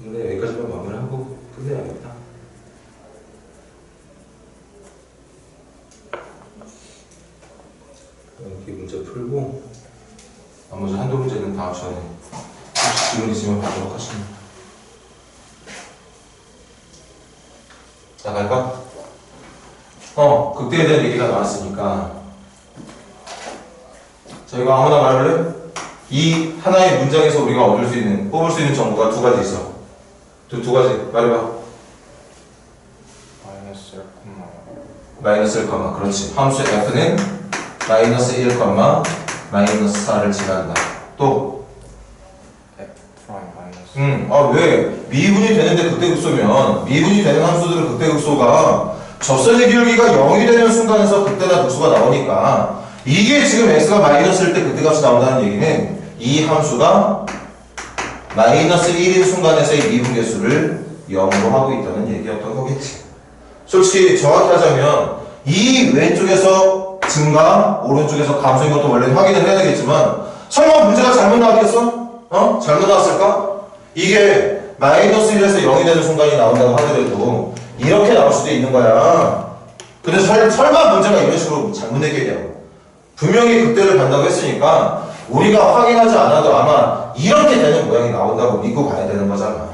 근데 여기까지만 마무리하고 끝내야겠다. 이렇게 문제 풀고 나머지 한두 문제는 다음 시간에 혹시 질문 있으면 받도록 하십니다. 나갈까? 극대에 대한 얘기가 나왔으니까 자, 이거 아무나 말할래? 이 하나의 문장에서 우리가 얻을 수 있는, 뽑을 수 있는 정보가 두 가지 있어. 두 가지 말해봐. 마이너스 1, 그렇지. 함수 f는 마이너스 1, 마이너스 4를 지나간다. 또 왜? 미분이 되는데 극대극소면 미분이 되는 함수들은 극대극소가 접선의 기울기가 0이 되는 순간에서 극대나 극소가 나오니까 이게 지금 x가 마이너스일 때 극대값이 나온다는 얘기는 이 함수가 마이너스 1인 순간에서의 미분 개수를 0으로 하고 있다는 얘기였던 거겠지. 솔직히 정확히 하자면 이 왼쪽에서 증가, 오른쪽에서 감소인 것도 원래 확인을 해야 되겠지만 설마 문제가 잘못 나왔겠어? 잘못 나왔을까? 이게 마이너스 1에서 0이 되는 순간이 나온다고 하더라도 이렇게 나올 수도 있는 거야. 근데 설마 문제가 이런 식으로 잘못 내겠냐고. 분명히 극대를 간다고 했으니까 우리가 확인하지 않아도 아마 이렇게 되는 모양이 나온다고 믿고 가야 되는 거잖아.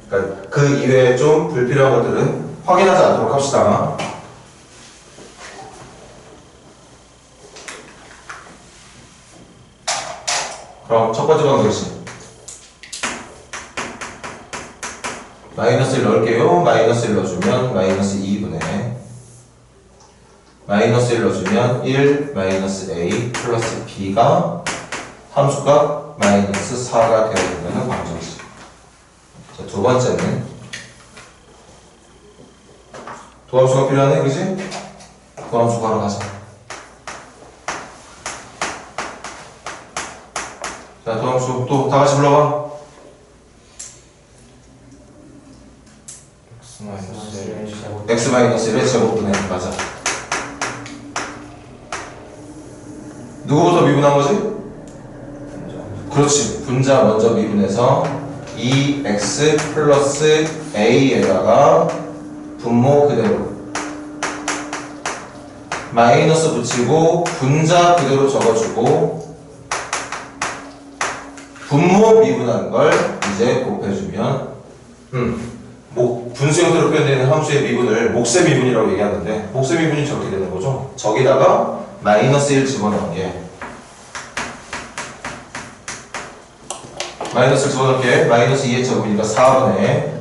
그러니까 그 이외에 좀 불필요한 것들은 확인하지 않도록 합시다. 그럼 첫 번째 방정식. 마이너스 1 넣을게요. 마이너스 1 넣어주면 마이너스 2분의 마이너스 1 넣어주면 1 마이너스 a 플러스 b가 함수가 마이너스 4가 되어야 된다는 방정식. 자, 두 번째는 도함수가 필요하네, 그지? 도함수 바로 가자. 자, 도함수 또 다 같이 불러봐. x-1의 제곱분의 맞아. 누구부터 미분한 거지? 그렇지. 분자 먼저 미분해서 2x 플러스 a에다가 분모 그대로 마이너스 붙이고 분자 그대로 적어주고 분모 미분한 걸 이제 곱해주면 분수 형태로 표현되는 함수의 미분을 몫의 미분이라고 얘기하는데 몫의 미분이 저렇게 되는 거죠. 저기다가 마이너스 1 집어넣은 게 마이너스 1 집어넣을게. 마이너스 2의 제곱이니까 4분의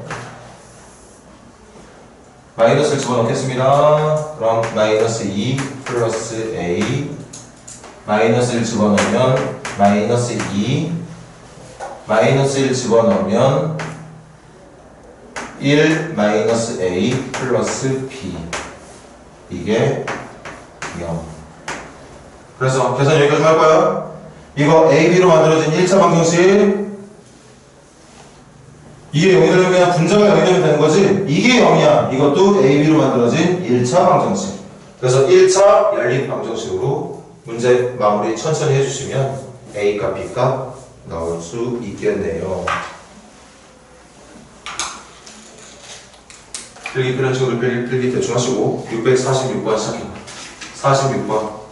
마이너스 1 집어넣겠습니다. 그럼 마이너스 2 플러스 a 마이너스 1 집어넣으면 마이너스 2 마이너스 1 집어넣으면 1 마이너스 A 플러스 B 이게 0. 그래서 계산 여기까지 할 거야. 이거 AB로 만들어진 1차 방정식 이게 0이 되면 그냥 분자가 0이 되면 되는 거지. 이게 0이야. 이것도 AB로 만들어진 1차 방정식. 그래서 1차 열린 방정식으로 문제 마무리 천천히 해주시면 A값 B값 나올 수 있겠네요. 필기 필요한 친구들 필기 대충 하시고 646번 시작해. 46번.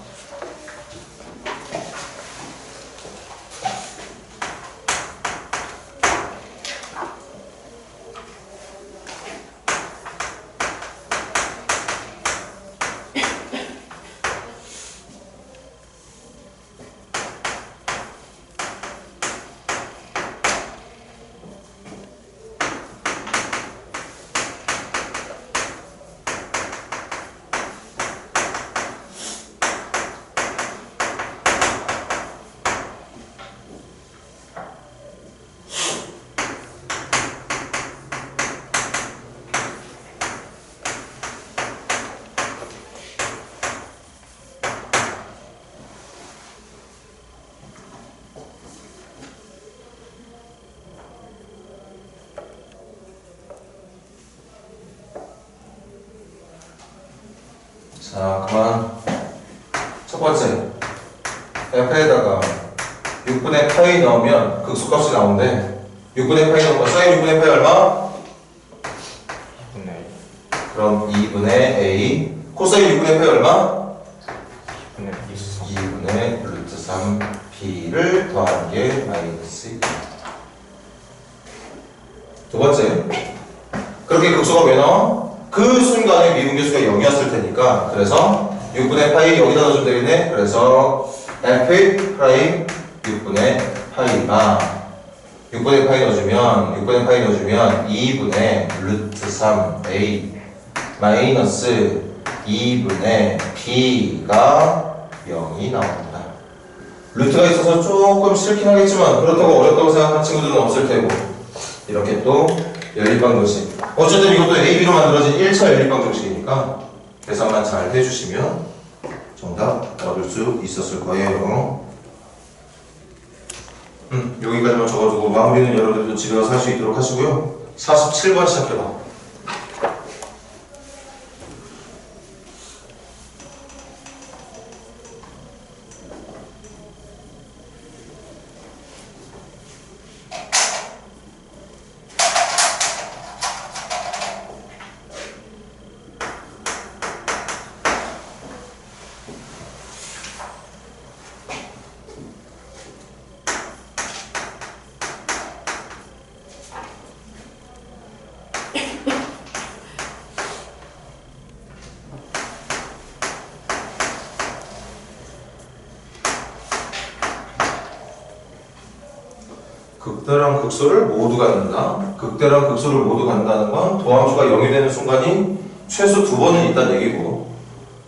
자, 그만. 첫 번째, f에다가 6분의 파이 넣으면 극소값이 나오는데 6분의 파이 넣으면 사인 6분의 파이 얼마? 2분의 그럼 2분의 A 코사인 6분의 파이 얼마? 2분의 2분의 루트 3B를 더하는 게 마이너스 2. 두 번째, 그렇게 극소가 왜 나와? 그 순간에 미분계수가 0이었을 테니까 그래서 6분의 파이 여기다 넣어주면 되겠네. 그래서 f 프라임 6분의 파이가 6분의 파이 넣어주면 2분의 루트 3a 마이너스 2분의 b가 0이 나온다. 루트가 있어서 조금 싫긴 하겠지만 그렇다고 어렵다고 생각하는 친구들은 없을 테고 이렇게 또 연립방정식. 어쨌든 이것도 AB로 만들어진 1차 연립방정식이니까 계산만 잘 해주시면 정답 얻을 수 있었을 거예요. 여기까지만 적어두고 마무리는 여러분들도 집에 가서 할 수 있도록 하시고요. 47번 시작해봐. 극대랑 극소를 모두 갖는다. 극대랑 극소를 모두 갖는다는 건 도함수가 0이 되는 순간이 최소 2번은 있다는 얘기고,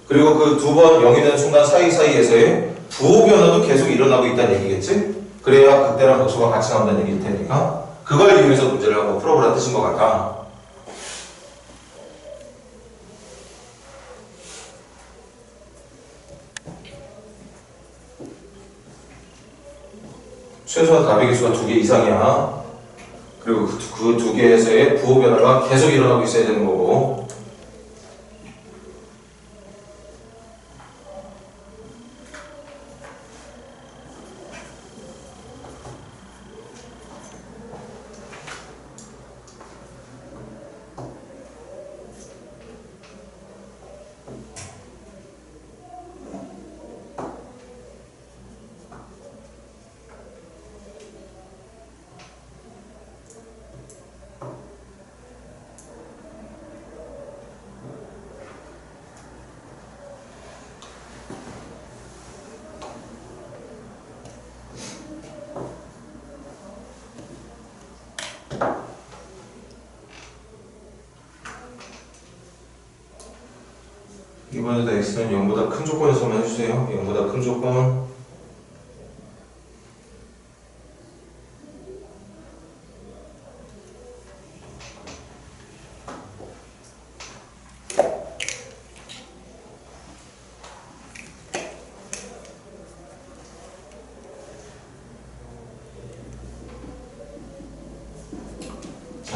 그리고 그 2번 0이 되는 순간 사이사이에서의 부호 변화도 계속 일어나고 있다는 얘기겠지? 그래야 극대랑 극소가 같이 나온다는 얘기일 테니까 그걸 이용해서 문제를 한번 풀어보라 뜻인 것 같아. 최소한 답의 개수가 2개 이상이야. 그리고 그 2개에서의 부호 변화가 계속 일어나고 있어야 되는 거고. 이번에도 x는 0보다 큰 조건에서만 해주세요. 0보다 큰 조건.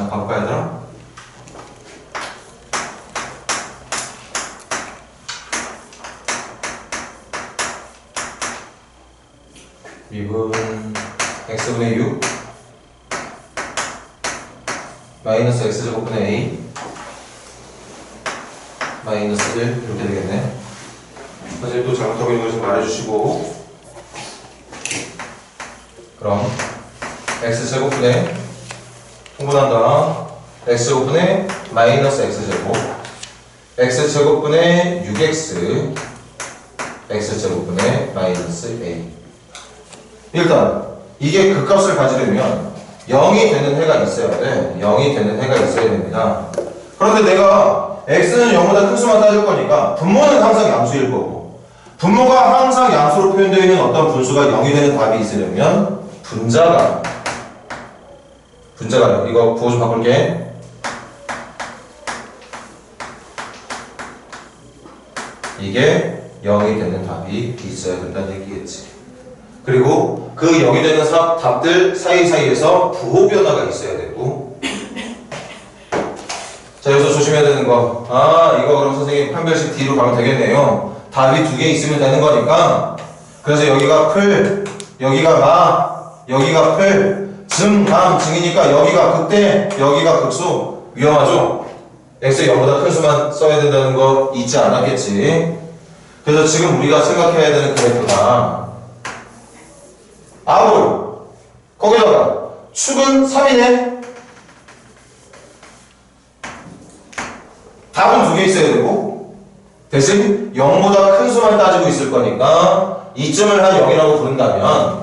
자, 가볼까, 얘들아? 미분 x분의 6 마이너스 x제곱분의 a 마이너스 1 이렇게 되겠네. 선생님 또 잘못하고 있는 거 좀 말해주시고, 그럼 x제곱분의 통분한다 x제곱분의 마이너스 x제곱 x제곱분의 6x x제곱분의 마이너스 a. 일단 이게 극값을 가지려면 0이 되는 해가 있어야 돼. 0이 되는 해가 있어야 됩니다. 그런데 내가 x는 0보다 큰 수만 따질 거니까 분모는 항상 양수일 거고, 분모가 항상 양수로 표현되어 있는 어떤 분수가 0이 되는 답이 있으려면 분자가 이거 부호 좀 바꿀게. 이게 0이 되는 답이 있어야 된다는 얘기겠지. 그리고 그 0이 되는 답들 사이사이에서 부호 변화가 있어야 되고. 자, 여기서 조심해야 되는 거. 이거 그럼 선생님 판별식 D로 가면 되겠네요. 답이 2개 있으면 되는 거니까. 그래서 여기가 풀, 여기가 마, 여기가 풀, 증, 감, 증이니까 여기가 극대, 여기가 극소. 위험하죠? x 0보다 큰 수만 써야 된다는 거 잊지 않았겠지. 그래서 지금 우리가 생각해야 되는 그래프가 아볼, 거기다가 축은 3이네. 답은 2개 있어야 되고, 대신 0보다 큰 수만 따지고 있을 거니까 이점을 한 0이라고 부른다면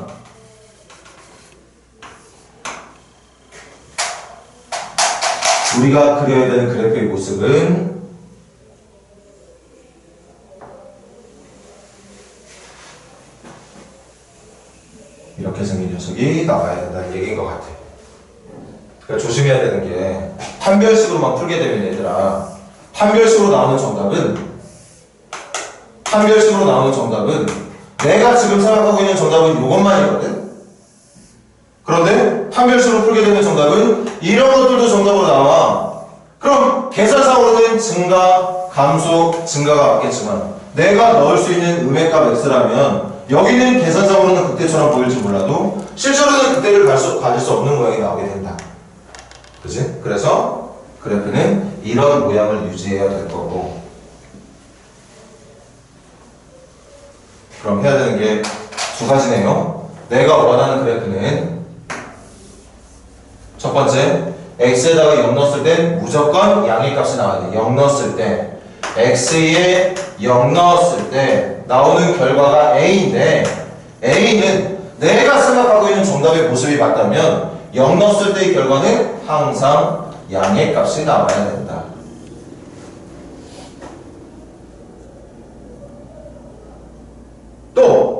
우리가 그려야 되는 그래프의 모습은 이렇게 생긴 녀석이 나와야 된다는 얘기인 것 같아. 그러니까 조심해야 되는 게, 판별식으로만 풀게 되면 얘들아, 판별식으로 나오는 정답은 내가 지금 생각하고 있는 정답은 이것만이거든. 그런데 판별식으로 풀게 되는 정답은 이런 것들도 정답으로 나와. 그럼 계산상으로는 증가, 감소, 증가가 맞겠지만 내가 넣을 수 있는 음의 값 x라면 여기는 계산상으로는 극대처럼 보일지 몰라도 실제로는 극대를 가질 수 없는 모양이 나오게 된다. 그치? 그래서 그래프는 이런 모양을 유지해야 될 거고, 그럼 해야 되는 게 2가지네요. 내가 원하는 그래프는 첫 번째, x에다가 0 넣었을 땐 무조건 양의 값이 나와야 돼. 0 넣었을 때 x에 0 넣었을 때 나오는 결과가 a인데, a는 내가 생각하고 있는 정답의 모습이 맞다면 0 넣었을 때의 결과는 항상 양의 값이 나와야 된다. 또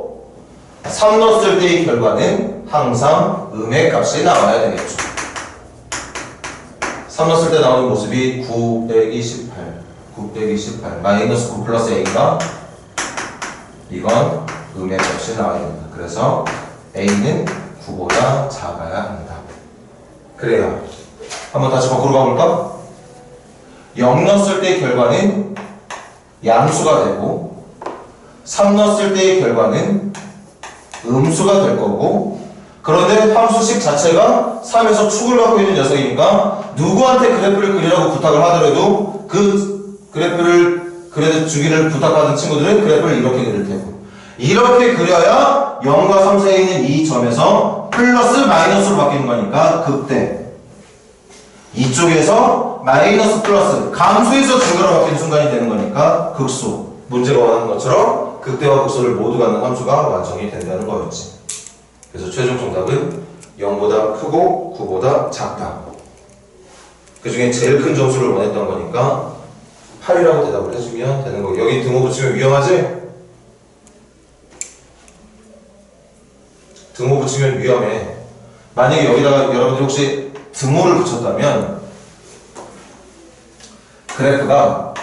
3 넣었을 때의 결과는 항상 음의 값이 나와야 되겠죠. 3 넣었을 때 나오는 모습이 9 빼기 18 9 빼기 18 마이너스 9 플러스 a가, 이건 음의 값이 나와야 된다. 그래서 a는 9보다 작아야 한다. 그래야 한번 다시 거꾸로 가볼까? 0 넣었을 때의 결과는 양수가 되고 3 넣었을 때의 결과는 음수가 될 거고, 그런데 함수식 자체가 3에서 축을 갖고 있는 녀석이니까 누구한테 그래프를 그리라고 부탁을 하더라도 그 그래프를 그려주기를 부탁하는 친구들은 그래프를 이렇게 그릴 테고, 이렇게 그려야 0과 3 사이에 있는 이 점에서 플러스 마이너스로 바뀌는 거니까 극대, 이쪽에서 마이너스 플러스 감수에서 증가로 바뀌는 순간이 되는 거니까 극소. 문제가 원하는 것처럼 극대와 극소를 모두 갖는 함수가 완성이 된다는 거였지. 그래서 최종 정답은 0보다 크고 9보다 작다. 그 중에 제일 큰 점수를 원했던 거니까 8이라고 대답을 해주면 되는 거고, 여기 등호 붙이면 위험하지? 등호 붙이면 위험해. 만약에 여기다가 여러분들 혹시 등호를 붙였다면 그래프가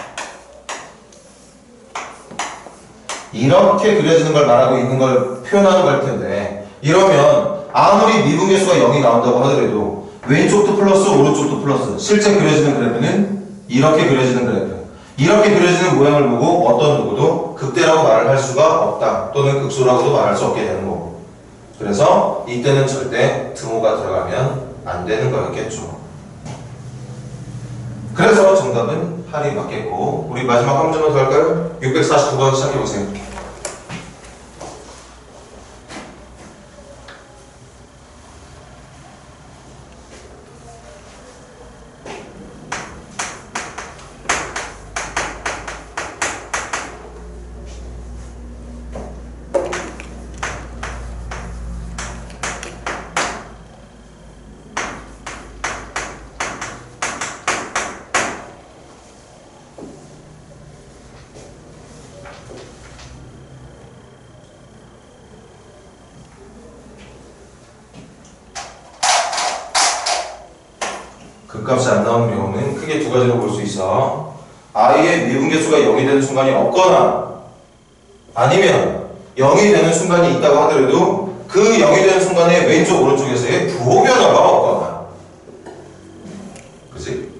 이렇게 그려지는 걸 말하고 있는 걸 표현하는 걸 텐데, 이러면 아무리 미분계수가 0이 나온다고 하더라도 왼쪽도 플러스 오른쪽도 플러스. 실제 그려지는 그래프는 이렇게 그려지는 그래프. 이렇게 그려지는 모양을 보고 어떤 누구도 극대라고 말을 할 수가 없다. 또는 극소라고도 말할 수 없게 되는 거고. 그래서 이때는 절대 등호가 들어가면 안 되는 거였겠죠. 그래서 정답은 8이 맞겠고, 우리 마지막 한 문제만 더 할까요? 649번 시작해보세요. 극값이 안 나오는 경우는 크게 두 가지로 볼 수 있어. i의 미분계수가 0이 되는 순간이 없거나 아니면 0이 되는 순간이 있다고 하더라도 그 0이 되는 순간에 왼쪽 오른쪽에서의 부호 변화가 없거나. 그치?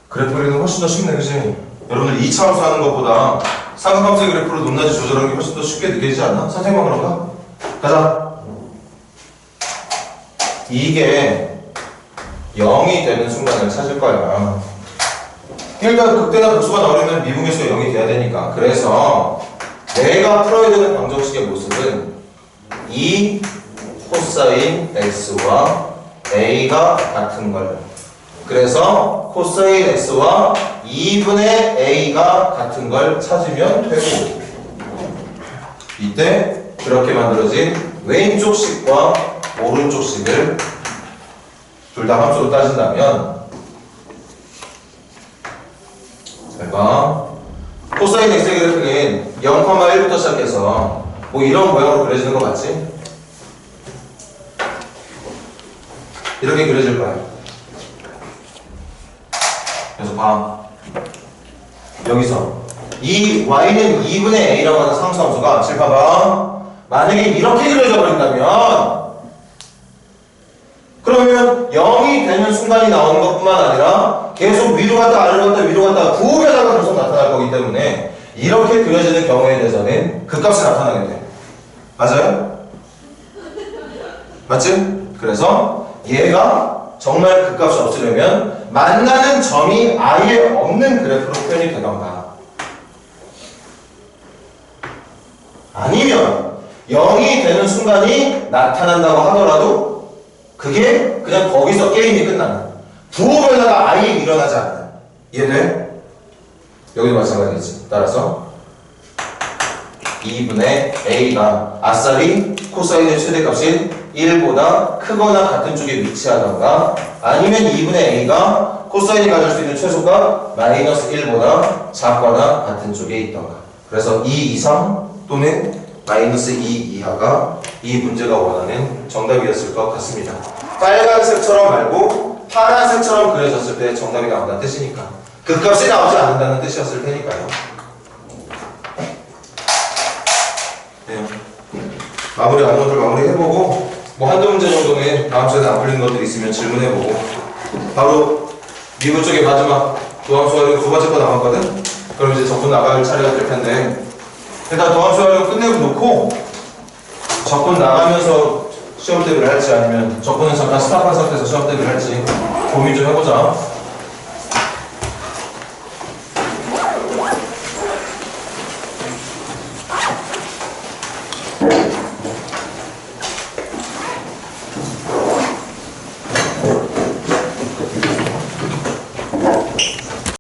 그래프 그리는 게 훨씬 더 쉽네, 그지? 여러분들 2차 함수 하는 것보다 삼각함수의 그래프로 높낮이 조절하는 게 훨씬 더 쉽게 느껴지지 않나? 선생님만 그런가? 가자. 이게 0이 되는 순간을 찾을 거야. 일단 극대나 극소가 나오려면 미분계수가 0이 돼야 되니까. 그래서 내가 풀어야 되는 방정식의 모습은 이 코사인 x와 a가 같은 걸. 그래서 코사인 x와 2분의 a가 같은 걸 찾으면 되고, 이때 그렇게 만들어진 왼쪽 식과 오른쪽 식을 둘 다 함수로 따진다면, 잘 봐. 코사인 x의 그래프는 0,1부터 시작해서 뭐 이런 모양으로 그려지는 거 맞지? 이렇게 그려질 거야. 그래서 봐. 여기서 이 y는 2분의 a라고 하는 상수함수가, 질 봐봐. 만약에 이렇게 그려져 버린다면, 그러면 0이 되는 순간이 나오는 것뿐만 아니라 계속 위로 갔다 아래로 갔다 위로 갔다 부호 변화가 계속 나타날 거기 때문에 이렇게 그려지는 경우에 대해서는 극값이 나타나게 돼. 맞아요? 맞지? 그래서 얘가 정말 극값이 없으려면 만나는 점이 아예 없는 그래프로 표현이 되던가, 아니면 0이 되는 순간이 나타난다고 하더라도 그게 그냥 거기서 게임이 끝나는, 부호 변화가 아예 일어나지 않는. 이해돼? 여기도 마찬가지겠지. 따라서 2분의 a가 아싸리 코사인의 최대값인 1보다 크거나 같은 쪽에 위치하던가, 아니면 2분의 a가 코사인이 가질 수 있는 최소값 마이너스 1보다 작거나 같은 쪽에 있던가. 그래서 2 이상 또는 마이너스 2 이하가 이 문제가 원하는 정답이었을 것 같습니다. 빨간색처럼 말고 파란색처럼 그려졌을 때 정답이 나온다는 뜻이니까, 극값이 나오지 않는다는 뜻이었을 테니까요. 네. 마무리 안 것들 마무리해보고, 뭐 한두 문제 정도는 다음 시간에 안 풀리는 것들이 있으면 질문해보고, 바로 미분 쪽에 마지막 도함수 활용 두 번째 거 남았거든? 그럼 이제 적분 나갈 차례가 될 텐데, 일단 도함수 활용 끝내고 놓고 적분 나가면서 시험 대비를 할지, 아니면 적분은 잠깐 스탑한 상태에서 시험 대비를 할지 고민 좀 해보자.